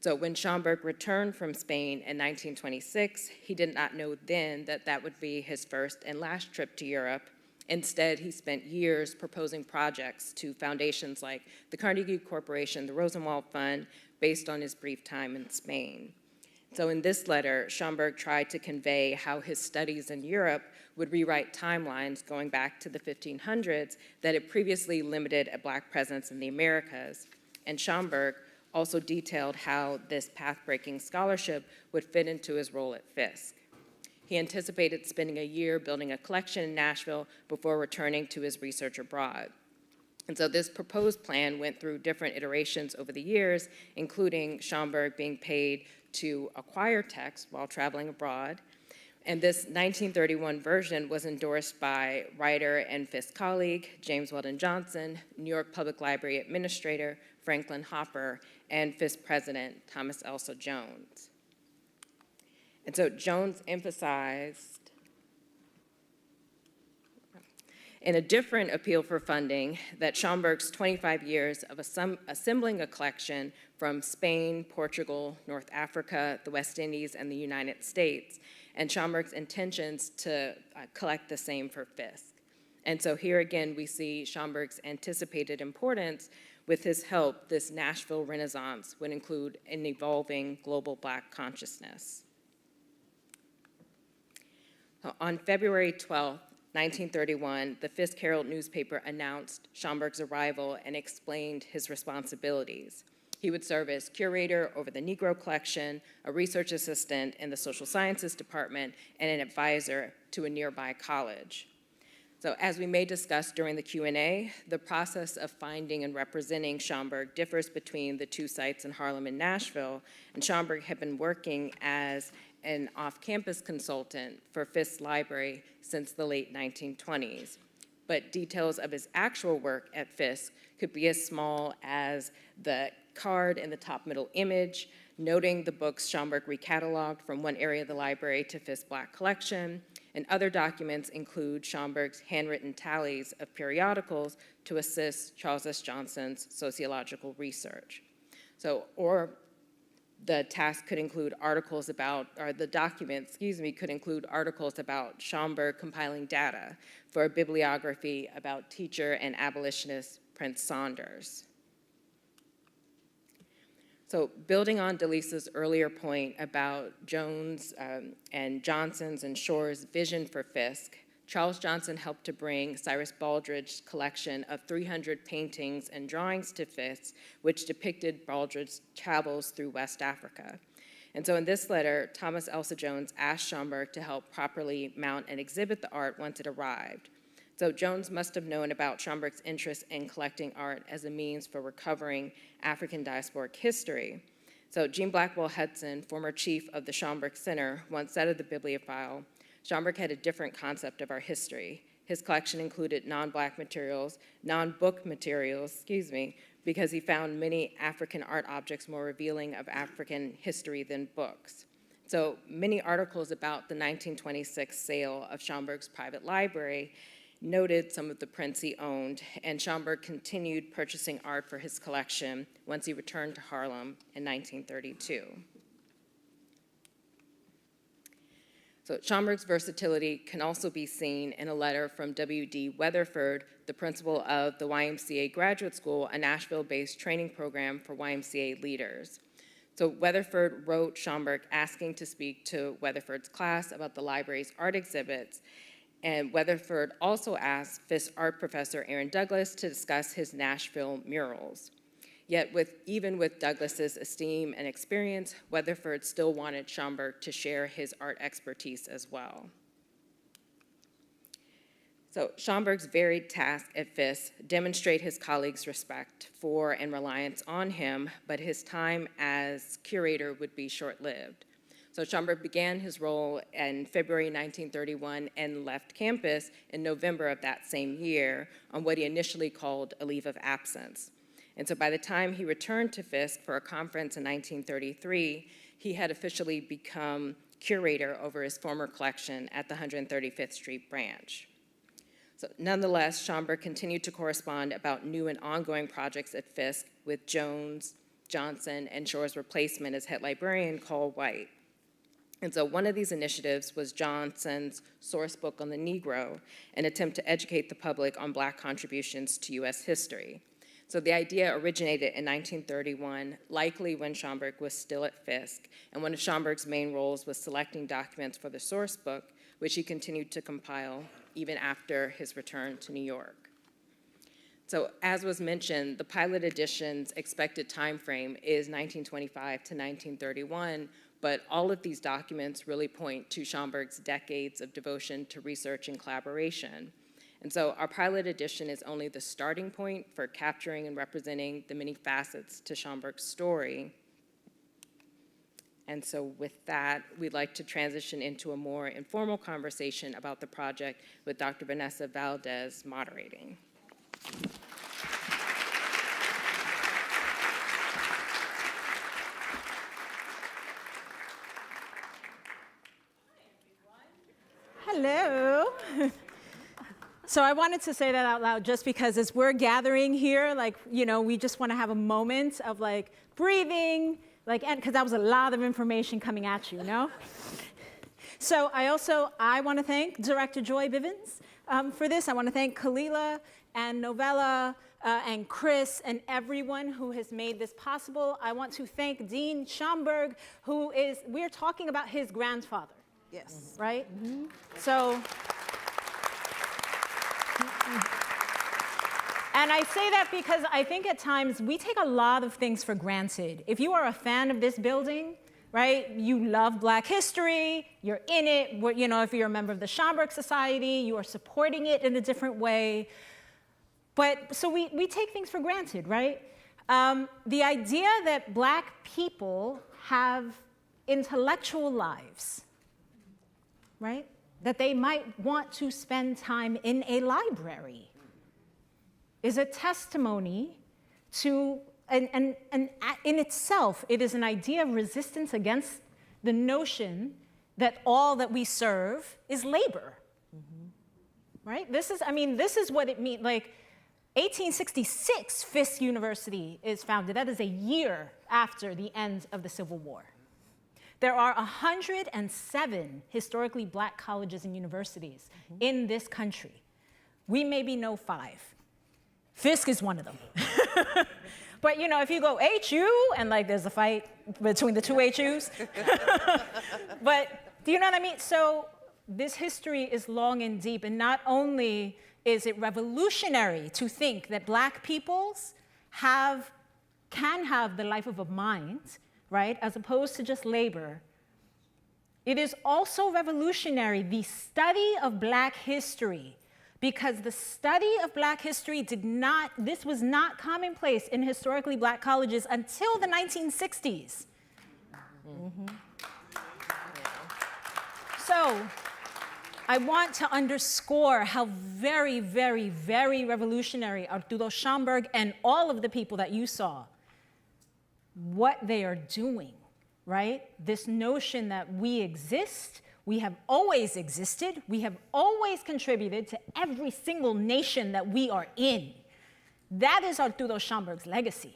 So when Schomburg returned from Spain in 1926, he did not know then that that would be his first and last trip to Europe. Instead, he spent years proposing projects to foundations like the Carnegie Corporation, the Rosenwald Fund, based on his brief time in Spain. So in this letter, Schomburg tried to convey how his studies in Europe would rewrite timelines going back to the 1500s that had previously limited a Black presence in the Americas. And Schomburg also detailed how this path-breaking scholarship would fit into his role at Fisk. He anticipated spending a year building a collection in Nashville before returning to his research abroad. And so this proposed plan went through different iterations over the years, including Schomburg being paid to acquire texts while traveling abroad. And this 1931 version was endorsed by writer and Fisk colleague James Weldon Johnson, New York Public Library Administrator Franklin Hopper, and Fisk President Thomas Elsa Jones. And so Jones emphasized in a different appeal for funding that Schomburg's 25 years of assembling a collection from Spain, Portugal, North Africa, the West Indies, and the United States, and Schomburg's intentions to collect the same for Fisk. And so here again, we see Schomburg's anticipated importance. With his help, this Nashville Renaissance would include an evolving global Black consciousness. On February 12th, 1931, the Fisk Herald newspaper announced Schomburg's arrival and explained his responsibilities. He would serve as curator over the Negro Collection, a research assistant in the Social Sciences Department, and an advisor to a nearby college. So as we may discuss during the Q&A, the process of finding and representing Schomburg differs between the two sites in Harlem and Nashville, and Schomburg had been working as an off-campus consultant for Fisk Library since the late 1920s. But details of his actual work at Fisk could be as small as the card in the top middle image, noting the books Schomburg recatalogued from one area of the library to Fisk's Black Collection, and other documents include Schomburg's handwritten tallies of periodicals to assist Charles S. Johnson's sociological research. Or the task could include articles about, or the document, could include articles about Schomburg compiling data for a bibliography about teacher and abolitionist Prince Saunders. So building on Delisa's earlier point about Jones and Johnson's and Shore's vision for Fisk, Charles Johnson helped to bring Cyrus Baldridge's collection of 300 paintings and drawings to Fisk, which depicted Baldridge's travels through West Africa. And so in this letter, Thomas Elsa Jones asked Schomburg to help properly mount and exhibit the art once it arrived. So Jones must have known about Schomburg's interest in collecting art as a means for recovering African diasporic history. So Jean Blackwell Hudson, former chief of the Schomburg Center, once said of the bibliophile, Schomburg had a different concept of our history. His collection included non-Black materials, non-book materials, because he found many African art objects more revealing of African history than books. So many articles about the 1926 sale of Schomburg's private library noted some of the prints he owned, and Schomburg continued purchasing art for his collection once he returned to Harlem in 1932. So Schomburg's versatility can also be seen in a letter from W.D. Weatherford, the principal of the YMCA Graduate School, a Nashville-based training program for YMCA leaders. So Weatherford wrote Schomburg asking to speak to Weatherford's class about the library's art exhibits, and Weatherford also asked Fisk art professor Aaron Douglas to discuss his Nashville murals. Yet even with Douglas's esteem and experience, Weatherford still wanted Schomburg to share his art expertise as well. So Schomburg's varied tasks at Fisk demonstrate his colleagues' respect for and reliance on him, but his time as curator would be short-lived. So Schomburg began his role in February 1931 and left campus in November of that same year on what he initially called a leave of absence. And so by the time he returned to Fisk for a conference in 1933, he had officially become curator over his former collection at the 135th Street branch. So nonetheless, Schomburg continued to correspond about new and ongoing projects at Fisk with Jones, Johnson, and Shore's replacement as head librarian, Cole White. And so one of these initiatives was Johnson's source book on the Negro, an attempt to educate the public on Black contributions to U.S. history. So the idea originated in 1931, likely when Schomburg was still at Fisk, and one of Schomburg's main roles was selecting documents for the source book, which he continued to compile even after his return to New York. So as was mentioned, the pilot edition's expected time frame is 1925 to 1931, but all of these documents really point to Schomburg's decades of devotion to research and collaboration. And so our pilot edition is only the starting point for capturing and representing the many facets to Schomburg's story. And so with that, we'd like to transition into a more informal conversation about the project with Dr. Vanessa Valdez moderating. Hello. So I wanted to say that out loud just because as we're gathering here, we just want to have a moment of breathing, and because that was a lot of information coming at you, So I want to thank Director Joy Bivens for this. I want to thank Kalila and Novella and Chris and everyone who has made this possible. I want to thank Dean Schomburg, we're talking about his grandfather. Yes. Right? Mm-hmm. So, and I say that because I think at times we take a lot of things for granted. If you are a fan of this building, right, you love Black history, you're in it, if you're a member of the Schomburg Society, you are supporting it in a different way. But so we take things for granted, right? The idea that Black people have intellectual lives, right? that they might want to spend time in a library is a testimony to, and in itself, it is an idea of resistance against the notion that all that we serve is labor. Right? This is what it means. Like, 1866, Fisk University is founded. That is a year after the end of the Civil War. There are 107 historically black colleges and universities in this country. We maybe know 5. Fisk is one of them. But you know, if you go HU, and like there's a fight between the two HUs. But do you know what I mean? So this history is long and deep, and not only is it revolutionary to think that black peoples can have the life of a mind, right, as opposed to just labor. It is also revolutionary, the study of black history, because the study of black history this was not commonplace in historically black colleges until the 1960s. So I want to underscore how very, very, very revolutionary Arturo Schomburg and all of the people that you saw, what they are doing, right? This notion that we exist, we have always existed, we have always contributed to every single nation that we are in. That is Arturo Schomburg's legacy.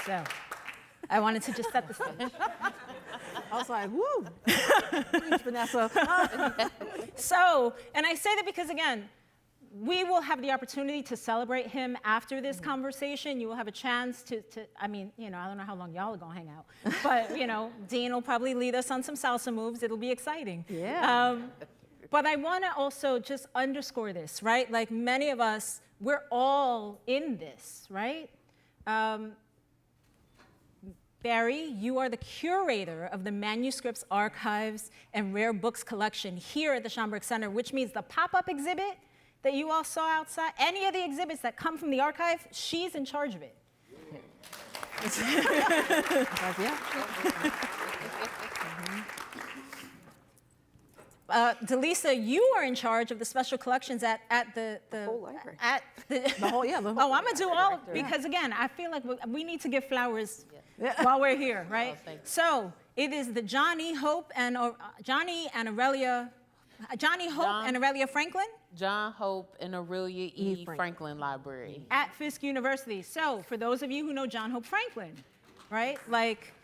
So, I wanted to just set the stage. I was like, woo. Thanks, Vanessa. So, and I say that because, again, we will have the opportunity to celebrate him after this conversation. You will have a chance to, I mean, you know, I don't know how long y'all are gonna hang out, but, you know, Dean will probably lead us on some salsa moves. It'll be exciting. Yeah. But I wanna also just underscore this, right? Like many of us, we're all in this, right? Barry, you are the curator of the Manuscripts, Archives, and Rare Books Collection here at the Schomburg Center, which means the pop-up exhibit that you all saw outside, any of the exhibits that come from the archive, she's in charge of it. Delisa, you are in charge of the special collections at the whole library. At the whole, yeah. The whole oh, I'm gonna do all because again, I feel like we need to give flowers while we're here, right? So it is the Johnny Hope and Aurelia Franklin John Hope and Aurelia E. Franklin Library. at Fisk University. So for those of you who know John Hope Franklin, right? Like,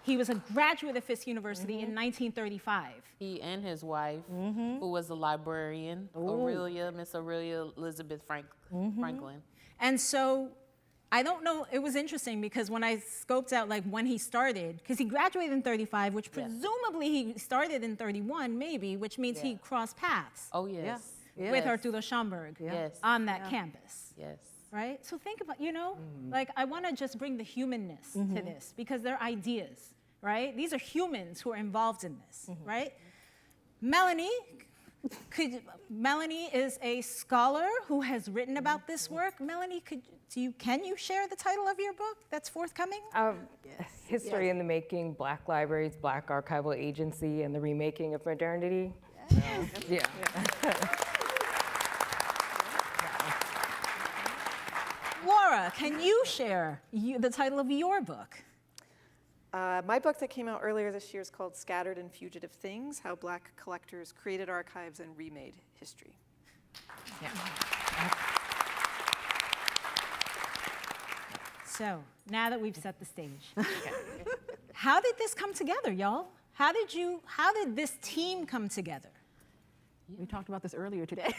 he was a graduate of Fisk University in 1935. He and his wife, who was a librarian, Miss Aurelia Elizabeth Franklin. And so I don't know, it was interesting because when I scoped out like when he started, because he graduated in 35, which presumably he started in 31 maybe, which means he crossed paths Oh, yes. with Arturo Schomburg Yes. on that campus. Yes. Right? So think about, you know, like I want to just bring the humanness to this because they're ideas, right? These are humans who are involved in this, right? Melanie is a scholar who has written about this work. Melanie, can you share the title of your book that's forthcoming? History in the Making, Black Libraries, Black Archival Agency, and the Remaking of Modernity. Yeah. Laura, can you share the title of your book? My book that came out earlier this year is called Scattered and Fugitive Things, How Black Collectors Created Archives and Remade History. So now that we've set the stage, how did this come together, y'all? How did this team come together? We talked about this earlier today.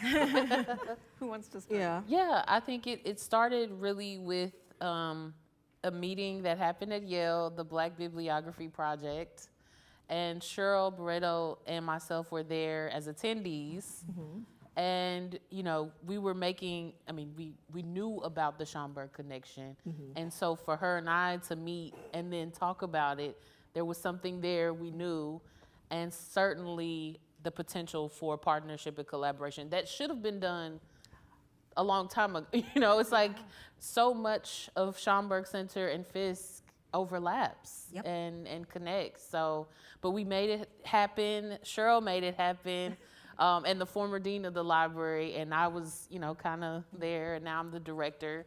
Who wants to start? Yeah. Yeah, I think it started really with a meeting that happened at Yale, the Black Bibliography Project, and Cheryl Barreto and myself were there as attendees. And, you know, we were making, I mean, we knew about the Schomburg connection. And so for her and I to meet and then talk about it, there was something there we knew, and certainly the potential for partnership and collaboration that should have been done a long time ago. You know, it's like so much of Schomburg Center and Fisk overlaps Yep. and connects. So, but we made it happen. Cheryl made it happen. And the former dean of the library, and I was, kind of there, and now I'm the director.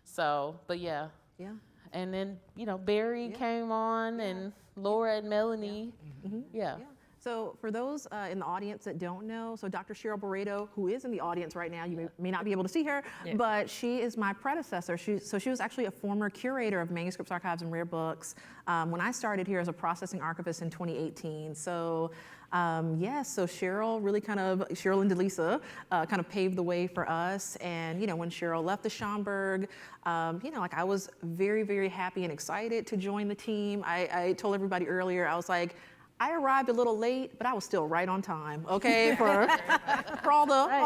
So, but yeah. Yeah. And then, Barry came on, and Laura and Melanie. Yeah. So for those in the audience that don't know, so Dr. Cheryl Barreto, who is in the audience right now, you may not be able to see her, but she is my predecessor. She was actually a former curator of manuscripts, archives, and rare books when I started here as a processing archivist in 2018. So so Cheryl really Cheryl and Delisa kind of paved the way for us. And, when Cheryl left the Schomburg, I was very, very happy and excited to join the team. I told everybody earlier, I was like, I arrived a little late, but I was still right on time, okay, for all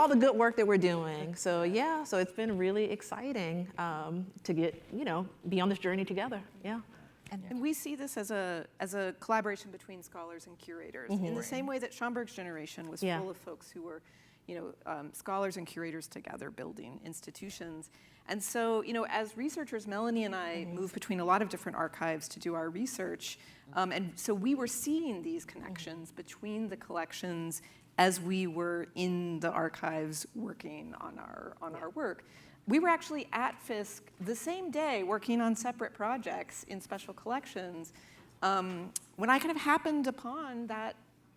the good work that we're doing. So so it's been really exciting to get, be on this journey together, yeah. And we see this as a collaboration between scholars and curators, in the same way that Schomburg's generation was full of folks who were, scholars and curators together building institutions. And so, as researchers, Melanie and I move between a lot of different archives to do our research. And so we were seeing these connections between the collections as we were in the archives working on our work. We were actually at Fisk the same day working on separate projects in special collections when I kind of happened upon that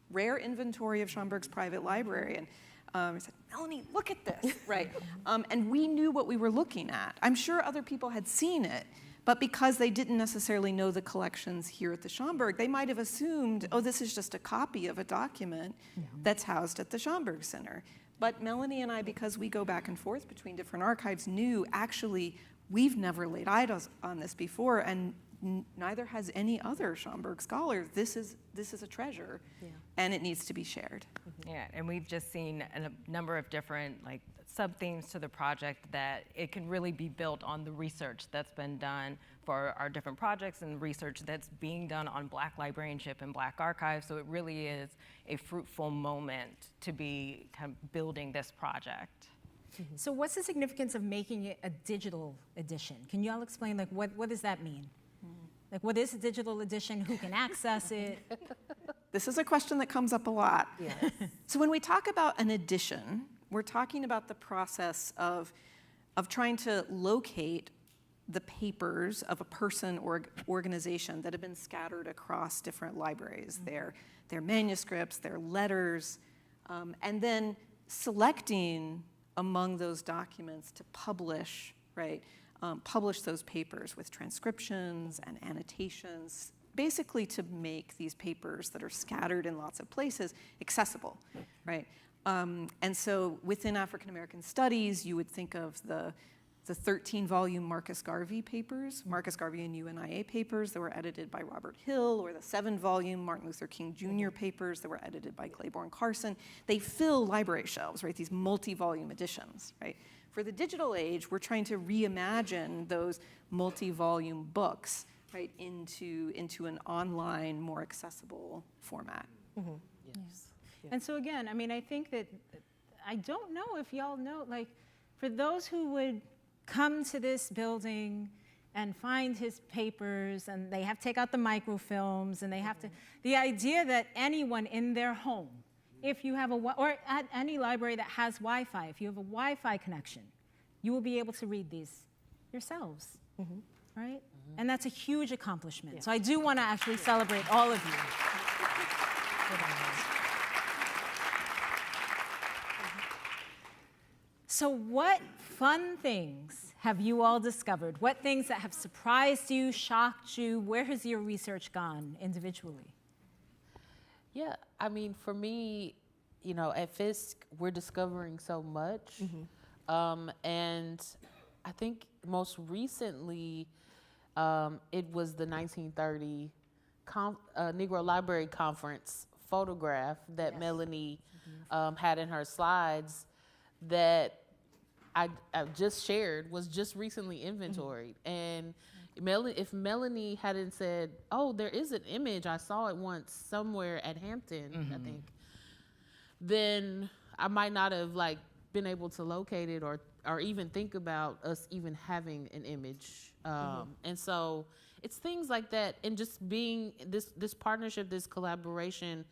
rare inventory of Schomburg's private library. And I said, Melanie, look at this, right? And we knew what we were looking at. I'm sure other people had seen it, but because they didn't necessarily know the collections here at the Schomburg, they might have assumed, oh, this is just a copy of a document that's housed at the Schomburg Center. But Melanie and I, because we go back and forth between different archives, knew actually we've never laid eyes on this before, and neither has any other Schomburg scholar. This is a treasure, and it needs to be shared. Yeah, and we've just seen a number of different sub-themes to the project that it can really be built on the research that's been done for our different projects and research that's being done on Black librarianship and Black archives. So it really is a fruitful moment to be kind of building this project. So what's the significance of making it a digital edition? Can you all explain, what does that mean? What is a digital edition? Who can access it? This is a question that comes up a lot. Yes. So when we talk about an edition, we're talking about the process of trying to locate the papers of a person or organization that have been scattered across different libraries, their manuscripts, their letters, and then selecting among those documents to publish, right? Publish those papers with transcriptions and annotations, basically to make these papers that are scattered in lots of places accessible, right? And so within African American studies, you would think of the 13-volume Marcus Garvey papers, Marcus Garvey and UNIA papers that were edited by Robert Hill, or the 7-volume Martin Luther King Jr. papers that were edited by Claiborne Carson. They fill library shelves, right? These multi-volume editions, right? For the digital age, we're trying to reimagine those multi-volume books, right, into an online, more accessible format. Yes. And so again, I think that, I don't know if y'all know, for those who would come to this building and find his papers, and they have to take out the microfilms, and they have to, the idea that anyone in their home, if you have or at any library that has Wi-Fi, if you have a Wi-Fi connection, you will be able to read these yourselves, right? And that's a huge accomplishment. Yeah. So I do want to actually celebrate all of you. So what fun things have you all discovered? What things that have surprised you, shocked you? Where has your research gone individually? Yeah, for me, at Fisk, we're discovering so much. And I think most recently, it was the 1930 Negro Library Conference photograph that Melanie had in her slides that I just shared, was just recently inventoried. And if Melanie hadn't said, oh, there is an image, I saw it once somewhere at Hampton, I think, then I might not have been able to locate it or even think about us even having an image. And so it's things like that. And just being this partnership, this collaboration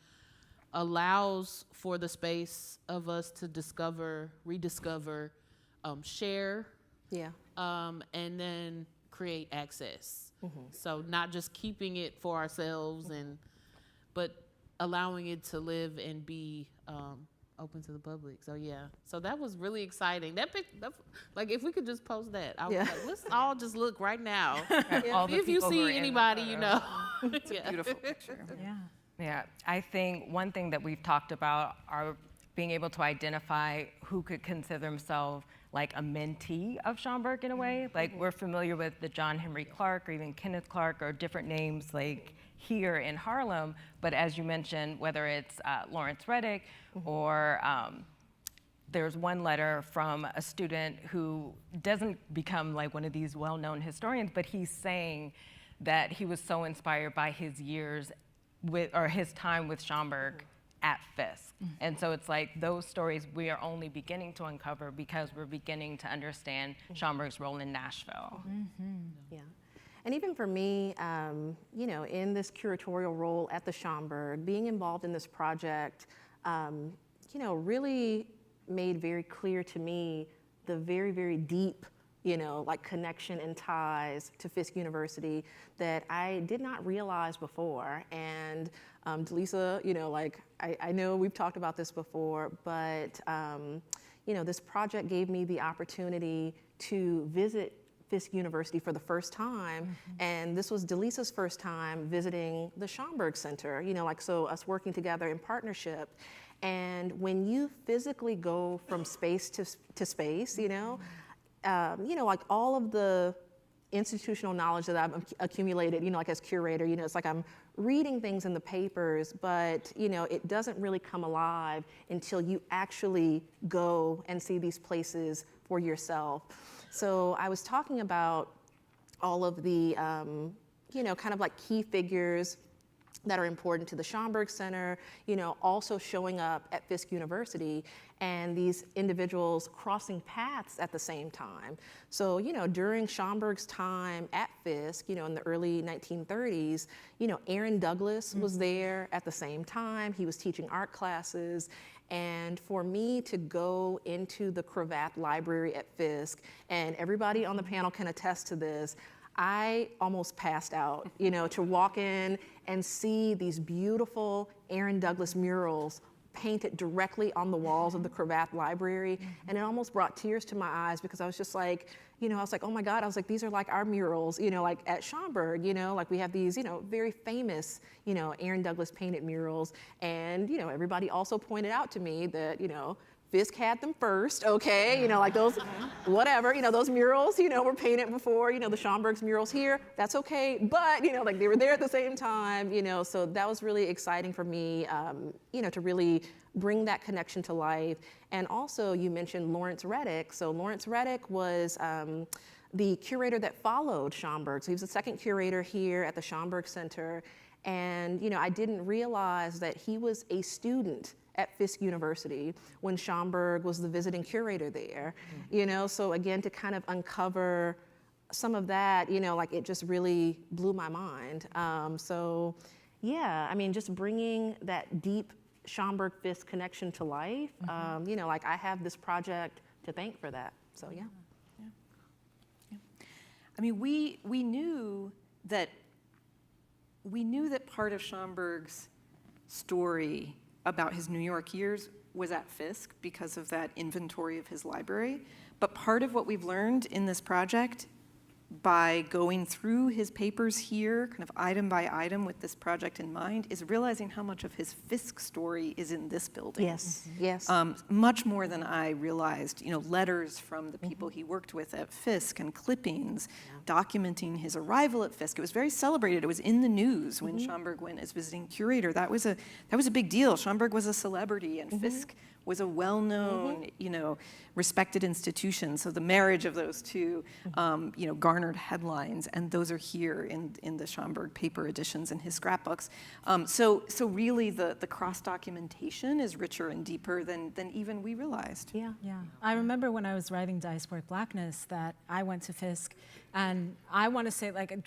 allows for the space of us to discover, rediscover, share, Yeah. and then create access. So not just keeping it for ourselves, but allowing it to live and be open to the public. So yeah, so that was really exciting. That like if we could just post that, I was like, let's all just look right now. All the If you people who are see in the anybody, photo. you know. It's a beautiful picture. Yeah, I think one thing that we've talked about are being able to identify who could consider themselves like a mentee of Schomburg in a way. Like we're familiar with the John Henry Clark or even Kenneth Clark or different names like here in Harlem, but as you mentioned, whether it's Lawrence Reddick or there's one letter from a student who doesn't become like one of these well-known historians, but he's saying that he was so inspired by his years or his time with Schomburg at Fisk. And so it's like those stories we are only beginning to uncover because we're beginning to understand Schomburg's role in Nashville. Yeah. And even for me, you know, in this curatorial role at the Schomburg, being involved in this project, you know, really made very clear to me the very, very deep, you know, like connection and ties to Fisk University that I did not realize before. And Delisa, you know, like I know we've talked about this before, but you know, this project gave me the opportunity to visit Fisk University for the first time, and this was Delisa's first time visiting the Schomburg Center, you know, like so us working together in partnership. And when you physically go from space to space, you know, like all of the institutional knowledge that I've accumulated, you know, like as curator, you know, it's like I'm reading things in the papers, but, you know, it doesn't really come alive until you actually go and see these places for yourself. So I was talking about all of the, you know, kind of like key figures that are important to the Schomburg Center, you know, also showing up at Fisk University, and these individuals crossing paths at the same time. So, you know, during Schomburg's time at Fisk, you know, in the early 1930s, you know, Aaron Douglas was there at the same time. He was teaching art classes. And for me to go into the Cravath Library at Fisk, and everybody on the panel can attest to this, I almost passed out, you know, to walk in and see these beautiful Aaron Douglas murals painted directly on the walls of the Cravath Library. And it almost brought tears to my eyes because I was just like, you know, I was like, oh my God, I was like, these are like our murals, you know, like at Schomburg, you know, like we have these, you know, very famous, you know, Aaron Douglas painted murals. And, you know, everybody also pointed out to me that, you know, Fisk had them first, okay? You know, like those, whatever, you know, those murals, you know, were painted before, you know, the Schomburg's murals here, that's okay. But, you know, like they were there at the same time, you know, so that was really exciting for me, you know, to really bring that connection to life. And also you mentioned Lawrence Reddick. So Lawrence Reddick was the curator that followed Schomburg. So he was the second curator here at the Schomburg Center. And, you know, I didn't realize that he was a student at Fisk University when Schomburg was the visiting curator there, you know, so again, to kind of uncover some of that, you know, like it just really blew my mind. So yeah, I mean, just bringing that deep Schomburg-Fisk connection to life, you know, like I have this project to thank for that, so yeah. I mean, we knew that part of Schomburg's story about his New York years was at Fisk because of that inventory of his library. But part of what we've learned in this project by going through his papers here, kind of item by item with this project in mind, is realizing how much of his Fisk story is in this building. Yes, yes. Much more than I realized, you know, letters from the people he worked with at Fisk and clippings documenting his arrival at Fisk. It was very celebrated. It was in the news when Schomburg went as visiting curator. That was a big deal. Schomburg was a celebrity, and Fisk was a well-known, you know, respected institution. So the marriage of those two, you know, garnered cornered headlines, and those are here in the Schomburg paper editions in his scrapbooks. So really the cross-documentation is richer and deeper than even we realized. Yeah. I remember when I was writing Diasporic Blackness that I went to Fisk, and I want to say, like, at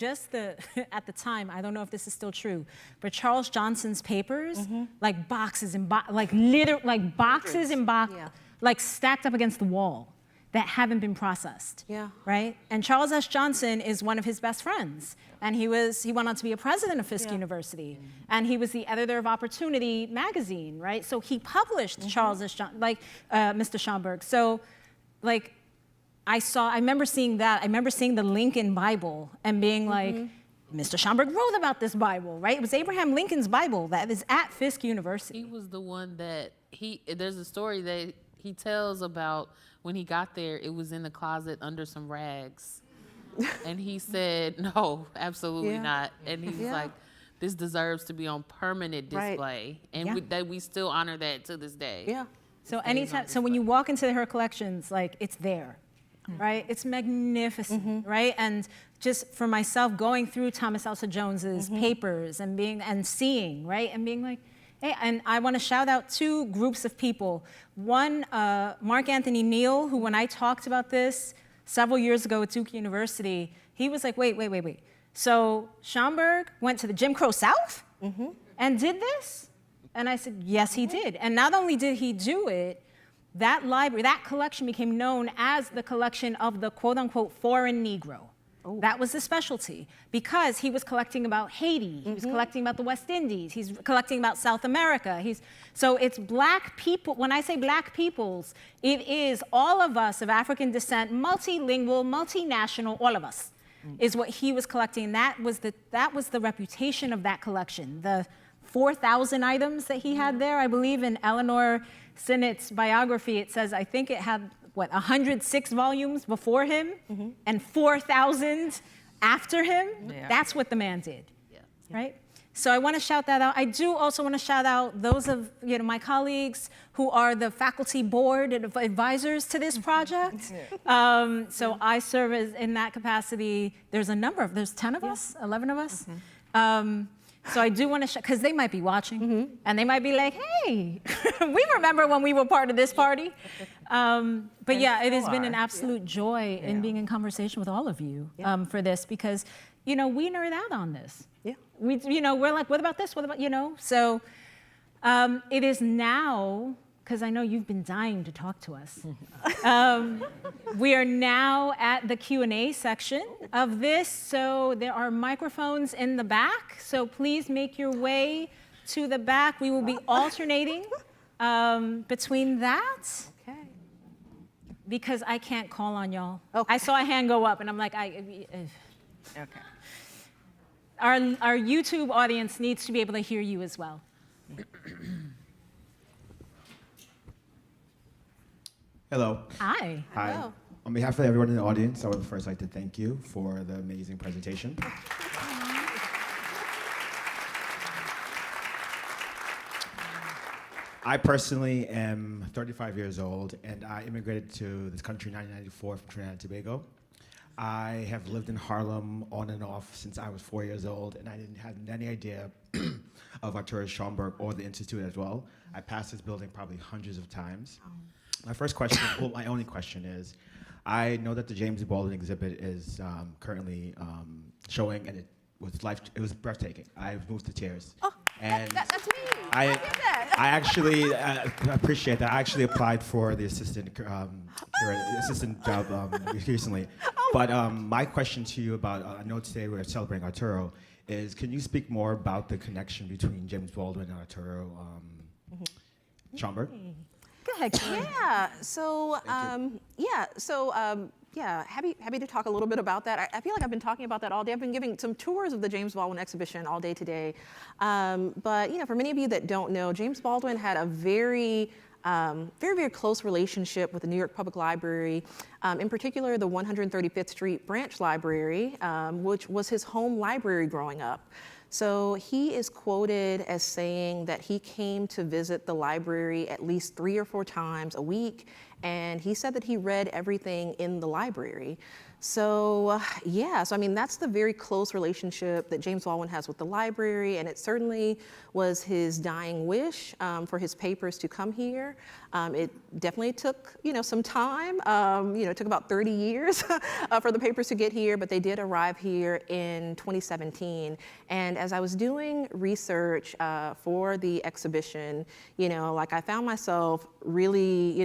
the time, I don't know if this is still true, but Charles Johnson's papers, like boxes and boxes and boxes, like stacked up against the wall that haven't been processed. Yeah. Right? And Charles S. Johnson is one of his best friends. And he went on to be a president of Fisk University. And he was the editor of Opportunity magazine, right? So he published Charles S. Mr. Schomburg. So, like, I remember seeing that. I remember seeing the Lincoln Bible and being like, Mr. Schomburg wrote about this Bible, right? It was Abraham Lincoln's Bible that is at Fisk University. He was the one that there's a story that he tells about when he got there, it was in the closet under some rags. And he said, no, absolutely not. And he was like, this deserves to be on permanent display. And we still honor that to this day. Yeah. So when you walk into her collections, like, it's there, right? It's magnificent, right? And just for myself, going through Thomas Elsa Jones's papers and seeing, right? And being like, hey, and I want to shout out two groups of people. One, Mark Anthony Neal, who when I talked about this several years ago at Duke University, he was like, wait. So Schomburg went to the Jim Crow South and did this? And I said, yes, he did. And not only did he do it, that library, that collection became known as the collection of the quote unquote foreign Negro. That was the specialty, because he was collecting about Haiti, he was collecting about the West Indies, he's collecting about South America. So it's black people. When I say black peoples, it is all of us of African descent, multilingual, multinational, all of us, is what he was collecting. That was the reputation of that collection. The 4,000 items that he had there, I believe in Eleanor Sinnett's biography, it says, I think it had 106 volumes before him and 4,000 after him. Yeah. That's what the man did, right? So I want to shout that out. I do also want to shout out those of my colleagues who are the faculty board and advisors to this project. So I serve in that capacity. There's 10 of us, 11 of us. So I do want to, because they might be watching, and they might be like, hey, we remember when we were part of this party. But yeah, it has been an absolute joy in being in conversation with all of you for this, because, we nerd out on this. Yeah. We're like, what about this? What about, So it is now, because I know you've been dying to talk to us. We are now at the Q&A section of this, so there are microphones in the back, so please make your way to the back. We will be alternating between that, because I can't call on y'all. I saw a hand go up, and I'm like, okay. Our YouTube audience needs to be able to hear you as well. Hello. Hi. Hi. Hello. On behalf of everyone in the audience, I would first like to thank you for the amazing presentation. I personally am 35 years old, and I immigrated to this country in 1994 from Trinidad and Tobago. I have lived in Harlem on and off since I was 4 years old, and I didn't have any idea of Arturo Schomburg or the Institute as well. I passed this building probably hundreds of times. My first question, well, my only question is, I know that the James Baldwin exhibit is currently showing, and it was breathtaking. I was moved to tears. Oh, and that's me. I actually appreciate that. I actually applied for the assistant job recently. But my question to you about, I know today we're celebrating Arturo, is can you speak more about the connection between James Baldwin and Arturo Schomburg? Yeah. So happy to talk a little bit about that. I feel like I've been talking about that all day. I've been giving some tours of the James Baldwin exhibition all day today. But for many of you that don't know, James Baldwin had a very close relationship with the New York Public Library, in particular the 135th Street Branch Library, which was his home library growing up. So he is quoted as saying that he came to visit the library at least 3 or 4 times a week, and he said that he read everything in the library. So I mean, that's the very close relationship that James Baldwin has with the library, and it certainly was his dying wish for his papers to come here. It definitely took, some time. It took about 30 years for the papers to get here, but they did arrive here in 2017. And as I was doing research for the exhibition, I found myself really,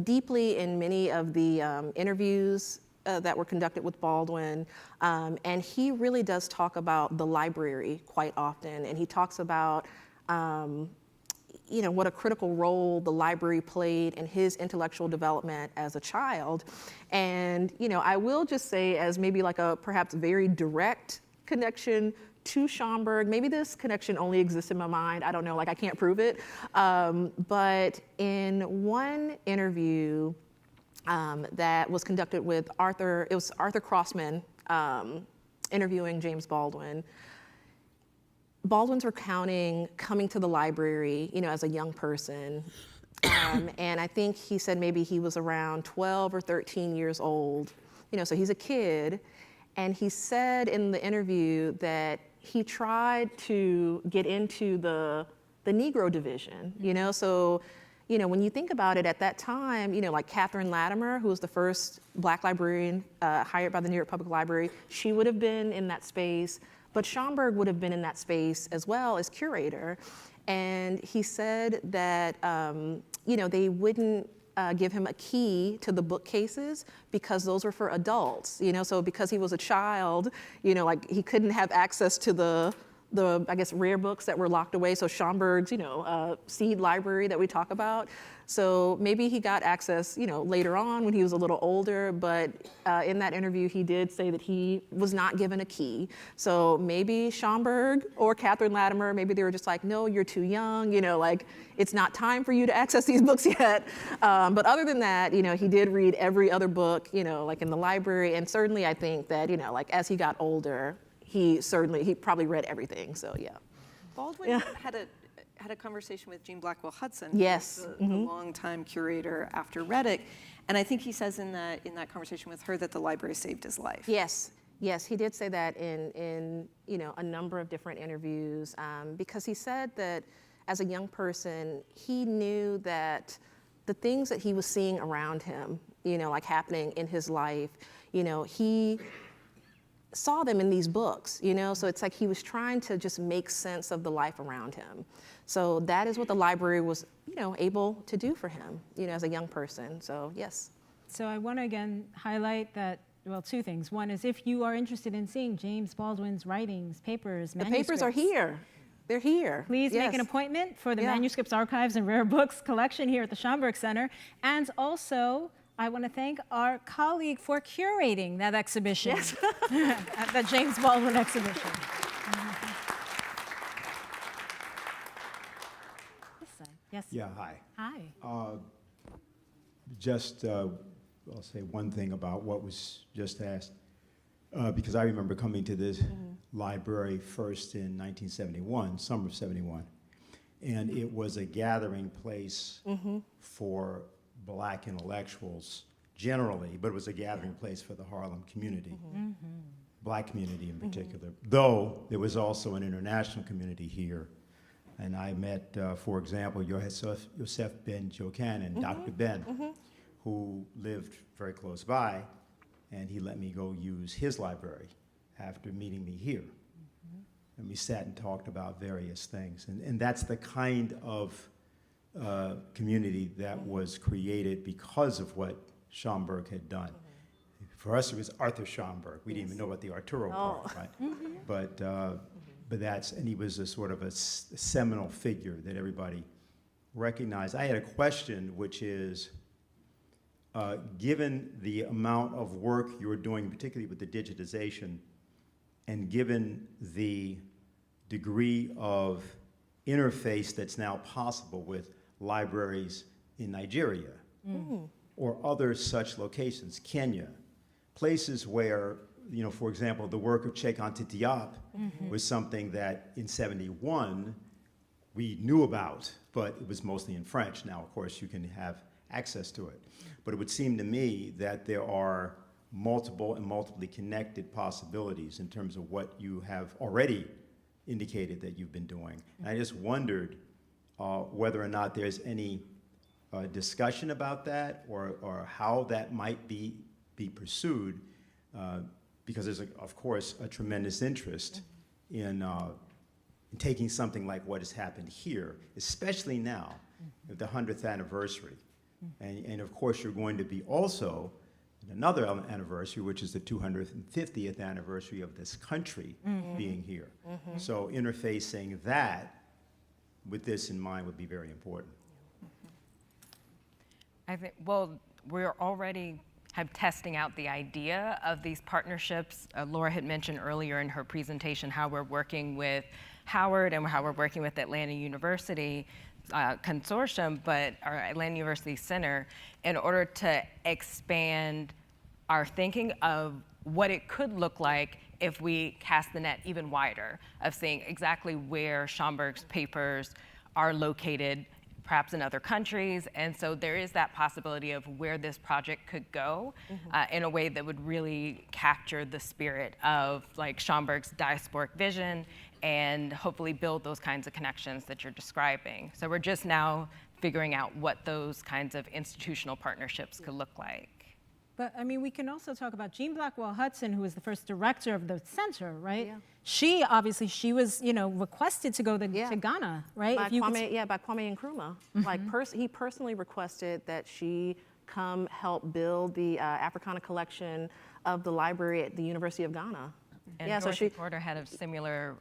deeply in many of the interviews that were conducted with Baldwin, and he really does talk about the library quite often, and he talks about what a critical role the library played in his intellectual development as a child. And I will just say, as maybe like a perhaps very direct connection to Schomburg. Maybe this connection only exists in my mind. I don't know, I can't prove it. But in one interview that was conducted with Arthur Crossman interviewing James Baldwin, Baldwin's recounting coming to the library, as a young person. And I think he said maybe he was around 12 or 13 years old, so he's a kid. And he said in the interview that he tried to get into the Negro division, so, when you think about it at that time, like Catherine Latimer, who was the first Black librarian hired by the New York Public Library, she would have been in that space, but Schomburg would have been in that space as well as curator. And he said that, they wouldn't give him a key to the bookcases because those were for adults, so because he was a child, he couldn't have access to the I guess rare books that were locked away. So Schomburg's, seed library that we talk about. So maybe he got access, later on when he was a little older, but in that interview he did say that he was not given a key. So maybe Schomburg or Catherine Latimer, maybe they were just like, no, you're too young, it's not time for you to access these books yet. But other than that, he did read every other book, in the library, and certainly I think that, as he got older, he probably read everything, so yeah. Baldwin had a conversation with Jean Blackwell Hudson, yes, the longtime curator after Reddick, and I think he says in that conversation with her that the library saved his life. Yes, he did say that in a number of different interviews, because he said that as a young person, he knew that the things that he was seeing around him, happening in his life, he saw them in these books, so it's like he was trying to just make sense of the life around him. So that is what the library was, able to do for him, as a young person, so yes. So I want to again highlight that, well, two things. One is if you are interested in seeing James Baldwin's writings, papers, manuscripts. The papers are here. They're here. Please make an appointment for the Manuscripts, Archives, and Rare Books collection here at the Schomburg Center. And also, I want to thank our colleague for curating that exhibition, at the James Baldwin exhibition. This side, yes. Yeah, hi. Hi. I'll say one thing about what was just asked, because I remember coming to this library first in 1971, summer of 71, and it was a gathering place for Black intellectuals generally, but it was a gathering place for the Harlem community, Black community in particular, though there was also an international community here. And I met, for example, Yosef Ben Jokan, Dr. Ben, who lived very close by, and he let me go use his library after meeting me here. And we sat and talked about various things. And that's the kind of community that was created because of what Schomburg had done. For us, it was Arthur Schomburg. We didn't even know what the Arturo part, right? But and he was a sort of a seminal figure that everybody recognized. I had a question, which is, given the amount of work you were doing, particularly with the digitization, and given the degree of interface that's now possible with libraries in Nigeria or other such locations, Kenya, places where, for example, the work of Cheikh Anta Diop was something that in 71 we knew about, but it was mostly in French. Now, of course, you can have access to it. But it would seem to me that there are multiple and multiply connected possibilities in terms of what you have already indicated that you've been doing. And I just wondered whether or not there's any discussion about that, or how that might be pursued, because there's, of course, a tremendous interest in taking something like what has happened here, especially now, at the 100th anniversary. And of course, you're going to be also another anniversary, which is the 250th anniversary of this country being here. So interfacing that with this in mind would be very important. I think, well, we're already testing out the idea of these partnerships. Laura had mentioned earlier in her presentation how we're working with Howard and how we're working with Atlanta University consortium, but our Atlanta University Center, in order to expand our thinking of what it could look like if we cast the net even wider, of seeing exactly where Schomburg's papers are located, perhaps in other countries. And so there is that possibility of where this project could go in a way that would really capture the spirit of like Schomburg's diasporic vision and hopefully build those kinds of connections that you're describing. So we're just now figuring out what those kinds of institutional partnerships could look like. But I mean, we can also talk about Jean Blackwell Hudson, who was the first director of the center, right? Yeah. She obviously, she was, requested to go to Ghana, right? By Kwame Nkrumah. Like he personally requested that she come help build the Africana collection of the library at the University of Ghana. And Dorothy Porter had a similar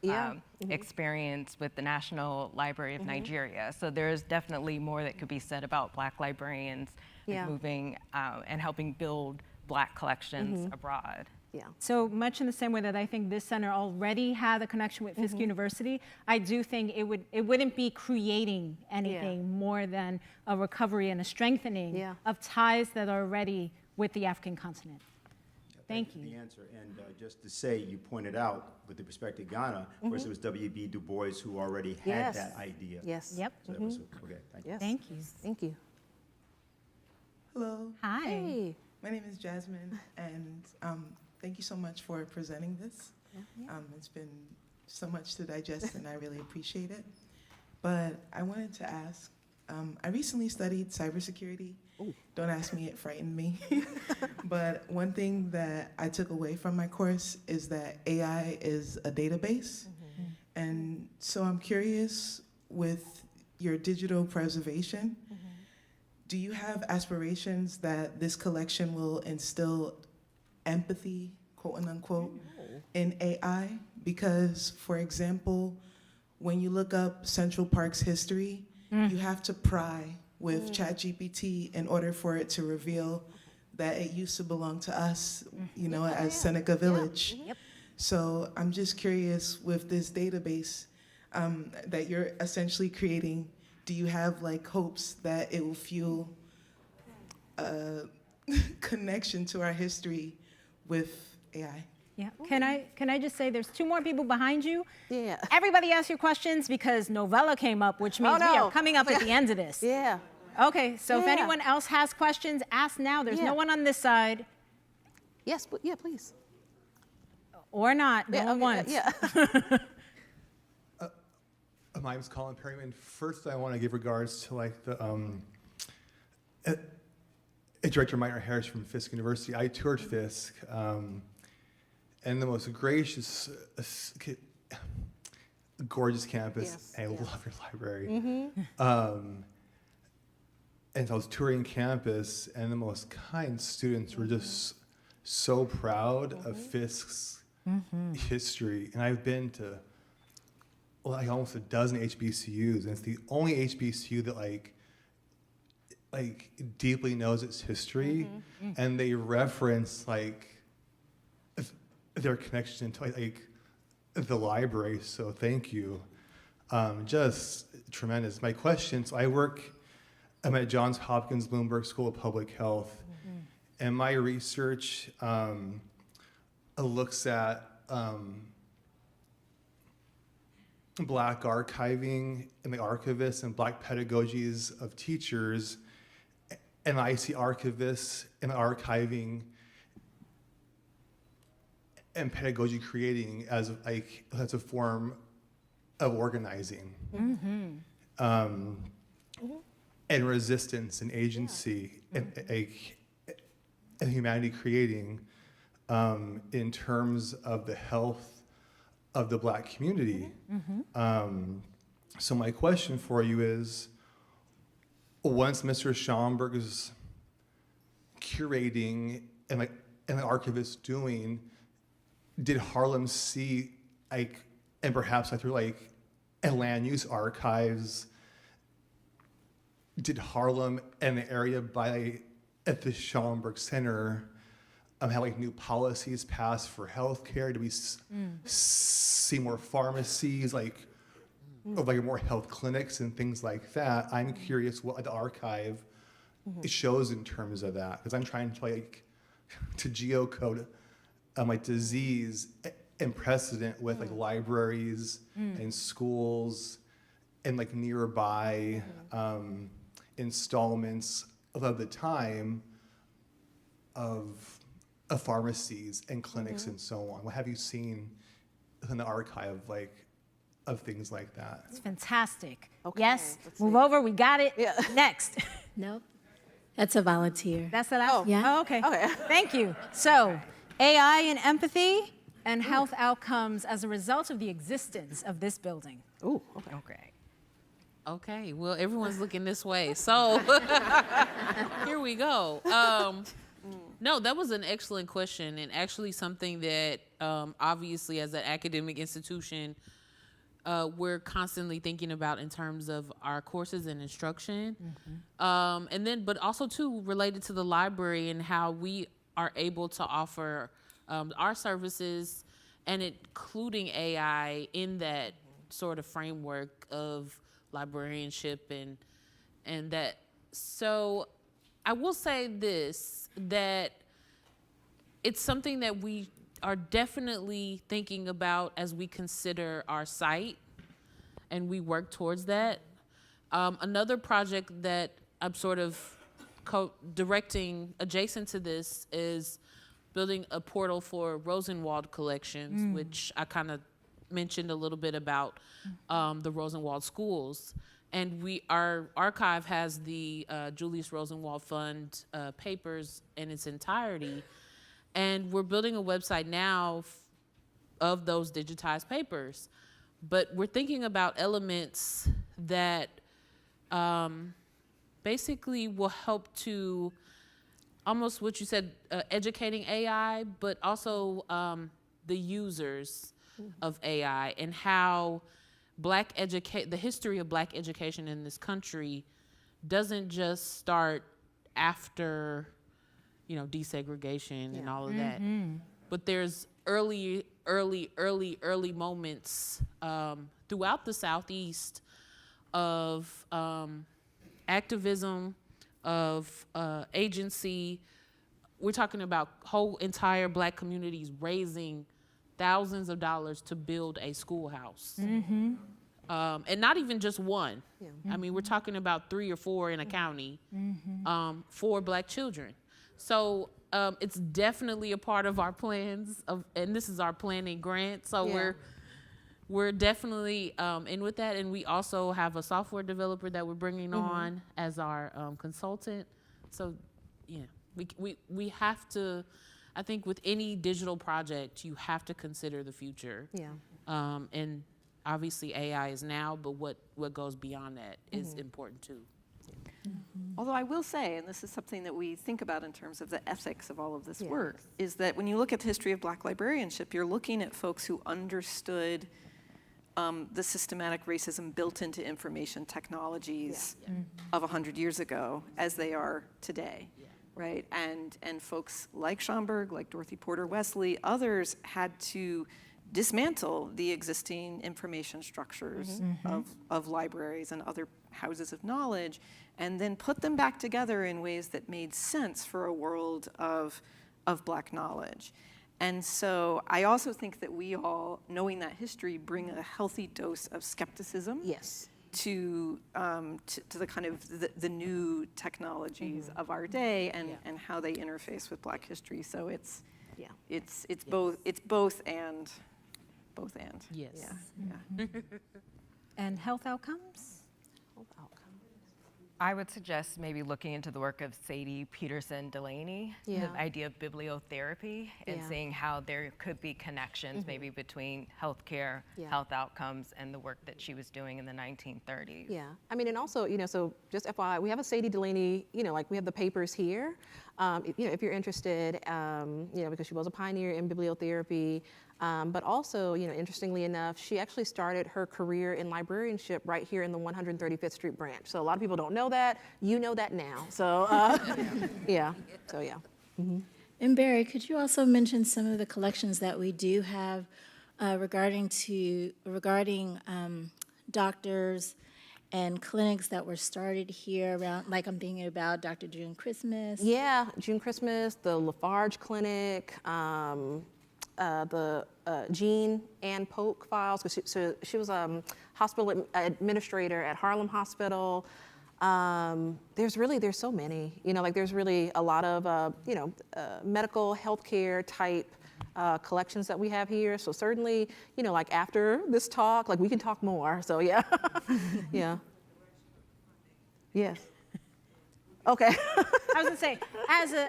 experience with the National Library of Nigeria. So there's definitely more that could be said about Black librarians moving and helping build Black collections abroad. Yeah. So much in the same way that I think this center already had a connection with Fisk University, I do think it wouldn't be creating anything more than a recovery and a strengthening of ties that are already with the African continent. Thank you. The answer. And just to say, you pointed out with respect to Ghana, of course, it was W.B. Du Bois who already had that idea. Yes. Yep. So that was, okay, thank you. Yes. Thank you. Thank you. Hello. Hi. Hey. My name is Jasmine, and thank you so much for presenting this. It's been so much to digest, and I really appreciate it. But I wanted to ask, I recently studied cybersecurity. Ooh. Don't ask me, it frightened me. But one thing that I took away from my course is that AI is a database. And so I'm curious, with your digital preservation, do you have aspirations that this collection will instill empathy, quote and unquote, in AI? Because, for example, when you look up Central Park's history, you have to pry with ChatGPT in order for it to reveal that it used to belong to us, as Seneca Village. Yep. So I'm just curious, with this database that you're essentially creating, do you have hopes that it will fuel a connection to our history with AI? Yeah. Can I just say there's two more people behind you? Yeah. Everybody ask your questions because Novella came up, which means we are coming up at the end of this. Yeah. Okay, so if anyone else has questions, ask now. There's no one on this side. Yes, but please. Or not, no one wants. Yeah. My name is Colin Perryman. First, I want to give regards to Director Meyer Harris from Fisk University. I toured Fisk, and the most gracious, gorgeous campus. I love your library. And so I was touring campus, and the most kind students were just so proud of Fisk's history. And I've been to almost a dozen HBCUs, and it's the only HBCU that deeply knows its history, and they reference their connection to the library. So thank you, just tremendous. My question: so I'm at Johns Hopkins Bloomberg School of Public Health, and my research looks at Black archiving and the archivists and Black pedagogies of teachers, and I see archivists and archiving and pedagogy creating as a form of organizing, and resistance and agency, and humanity creating in terms of the health of the Black community. So my question for you is, once Mr. Schomburg is curating and the archivist doing, did Harlem see and perhaps through and land use archives, did Harlem and the area at the Schomburg Center have new policies passed for healthcare? Do we see more pharmacies, or more health clinics and things like that? I'm curious what the archive shows in terms of that, because I'm trying to geocode disease and precedent with libraries and schools and nearby installments of the time of pharmacies and clinics and so on. What have you seen in the archive of things like that? It's fantastic. Okay, Yes, let's move see. over, we got it. Yeah. Next. Nope. That's a volunteer. That's the last. Yeah. Oh, okay. Okay. Thank you. So, AI and empathy and health outcomes as a result of the existence of this building. Ooh, okay. Okay. Okay, well, everyone's looking this way, so here we go. No, that was an excellent question, and actually something that obviously as an academic institution, we're constantly thinking about in terms of our courses and instruction. And then, but also too, related to the library and how we are able to offer our services and including AI in that sort of framework of librarianship and that. So I will say this, that it's something that we are definitely thinking about as we consider our site and we work towards that. Another project that I'm sort of directing adjacent to this is building a portal for Rosenwald collections, which I kind of mentioned a little bit about the Rosenwald schools. And our archive has the Julius Rosenwald Fund papers in its entirety. And we're building a website now of those digitized papers. But we're thinking about elements that basically will help to almost what you said, educating AI, but also the users of AI and how the history of Black education in this country doesn't just start after, desegregation and all of that. But there's early moments throughout the Southeast of activism, of agency. We're talking about whole entire Black communities raising thousands of dollars to build a schoolhouse. And not even just one. I mean, we're talking about 3 or 4 in a county for Black children. So it's definitely a part of our plans, and this is our planning grant. So we're definitely in with that. And we also have a software developer that we're bringing on as our consultant. So, we have to, I think with any digital project, you have to consider the future. And obviously AI is now, but what goes beyond that is important too. Although I will say, and this is something that we think about in terms of the ethics of all of this work, is that when you look at the history of Black librarianship, you're looking at folks who understood the systematic racism built into information technologies of 100 years ago as they are today, right? And folks like Schomburg, like Dorothy Porter Wesley, others had to dismantle the existing information structures of libraries and other houses of knowledge, and then put them back together in ways that made sense for a world of Black knowledge. And so I also think that we all, knowing that history, bring a healthy dose of skepticism to the kind of the new technologies of our day and how they interface with Black history. So Yeah. It's both and. Yes. Yeah. And health outcomes? I would suggest maybe looking into the work of Sadie Peterson Delaney, Yeah. the idea of bibliotherapy, and Yeah. seeing how there could be connections maybe between healthcare, Yeah. health outcomes, and the work that she was doing in the 1930s. Yeah, I mean, and also, so just FYI, we have a Sadie Delaney, like we have the papers here. If you're interested, because she was a pioneer in bibliotherapy, but also, interestingly enough, she actually started her career in librarianship right here in the 135th Street branch. So a lot of people don't know that. You know that now. So, yeah. So, yeah. Mm-hmm. And Barry, could you also mention some of the collections that we do have regarding doctors and clinics that were started here around, like I'm thinking about Dr. June Christmas? Yeah, June Christmas, the Lafarge Clinic, the Jean Ann Polk files, because she was a hospital administrator at Harlem Hospital. There's so many, there's really a lot of, medical healthcare type collections that we have here. So certainly, after this talk, we can talk more. So yeah, yeah. Yes. Okay. I was going to say,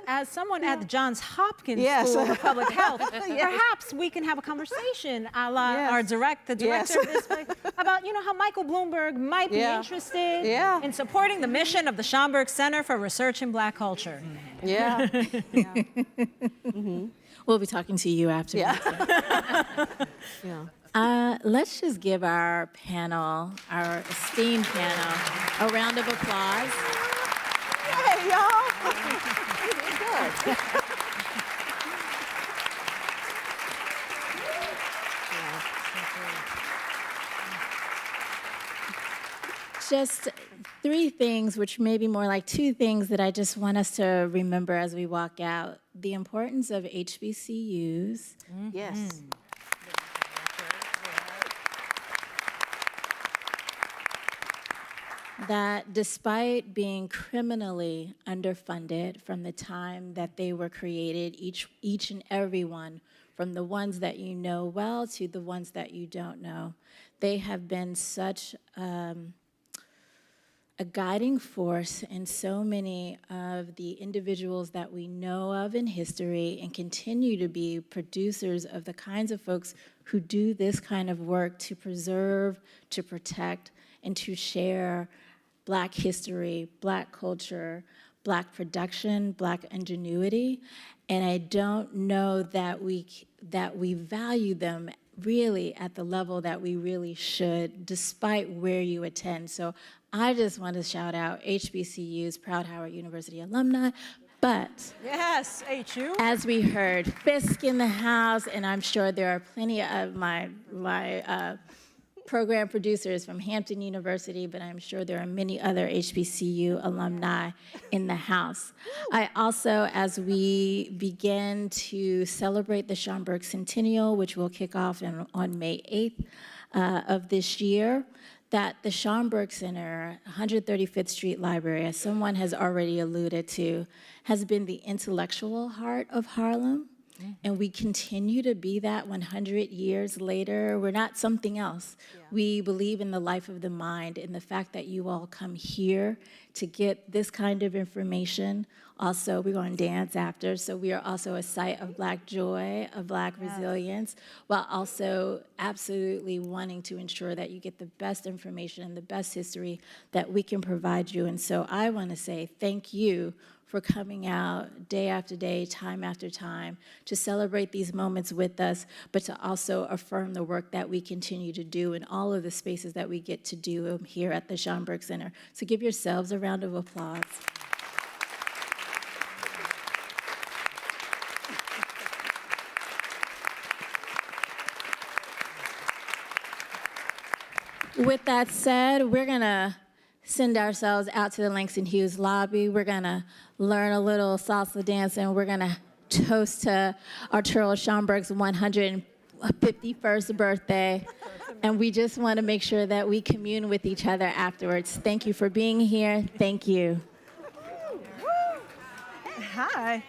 as someone at the Johns Hopkins Yes. School of Public Health, perhaps we can have a conversation a la the director of this place, about how Michael Bloomberg might be interested in supporting the mission of the Schomburg Center for Research in Black Culture. Yeah. Mm-hmm. We'll be talking to you after. Let's just give our panel, our esteemed panel, a round of applause. Hey, y'all. Good. Just three things, which may be more like two things that I just want us to remember as we walk out. The importance of HBCUs. Yes. That despite being criminally underfunded from the time that they were created, each and every one, from the ones that you know well to the ones that you don't know, they have been such a guiding force in so many of the individuals that we know of in history, and continue to be producers of the kinds of folks who do this kind of work to preserve, to protect, and to share Black history, Black culture, Black production, Black ingenuity. And I don't know that we value them really at the level that we really should, despite where you attend. So I just want to shout out HBCUs, proud Howard University alumni, but Yes, HU. as we heard, Fisk in the house, and I'm sure there are plenty of my program producers from Hampton University, but I'm sure there are many other HBCU alumni in the house. I also, as we begin to celebrate the Schomburg Centennial, which will kick off on May 8th of this year, that the Schomburg Center, 135th Street Library, as someone has already alluded to, has been the intellectual heart of Harlem. And we continue to be that 100 years later. We're not something else. We believe in the life of the mind, and the fact that you all come here to get this kind of information. Also, we're going to dance after, so we are also a site of Black joy, of Black resilience, while also absolutely wanting to ensure that you get the best information and the best history that we can provide you. And so I want to say thank you for coming out day after day, time after time, to celebrate these moments with us, but to also affirm the work that we continue to do in all of the spaces that we get to do here at the Schomburg Center. So give yourselves a round of applause. With that said, we're gonna send ourselves out to the Langston Hughes lobby. We're gonna learn a little salsa dance, and we're gonna toast to Arturo Schomburg's 151st birthday. And we just wanna make sure that we commune with each other afterwards. Thank you for being here. Thank you. Hi.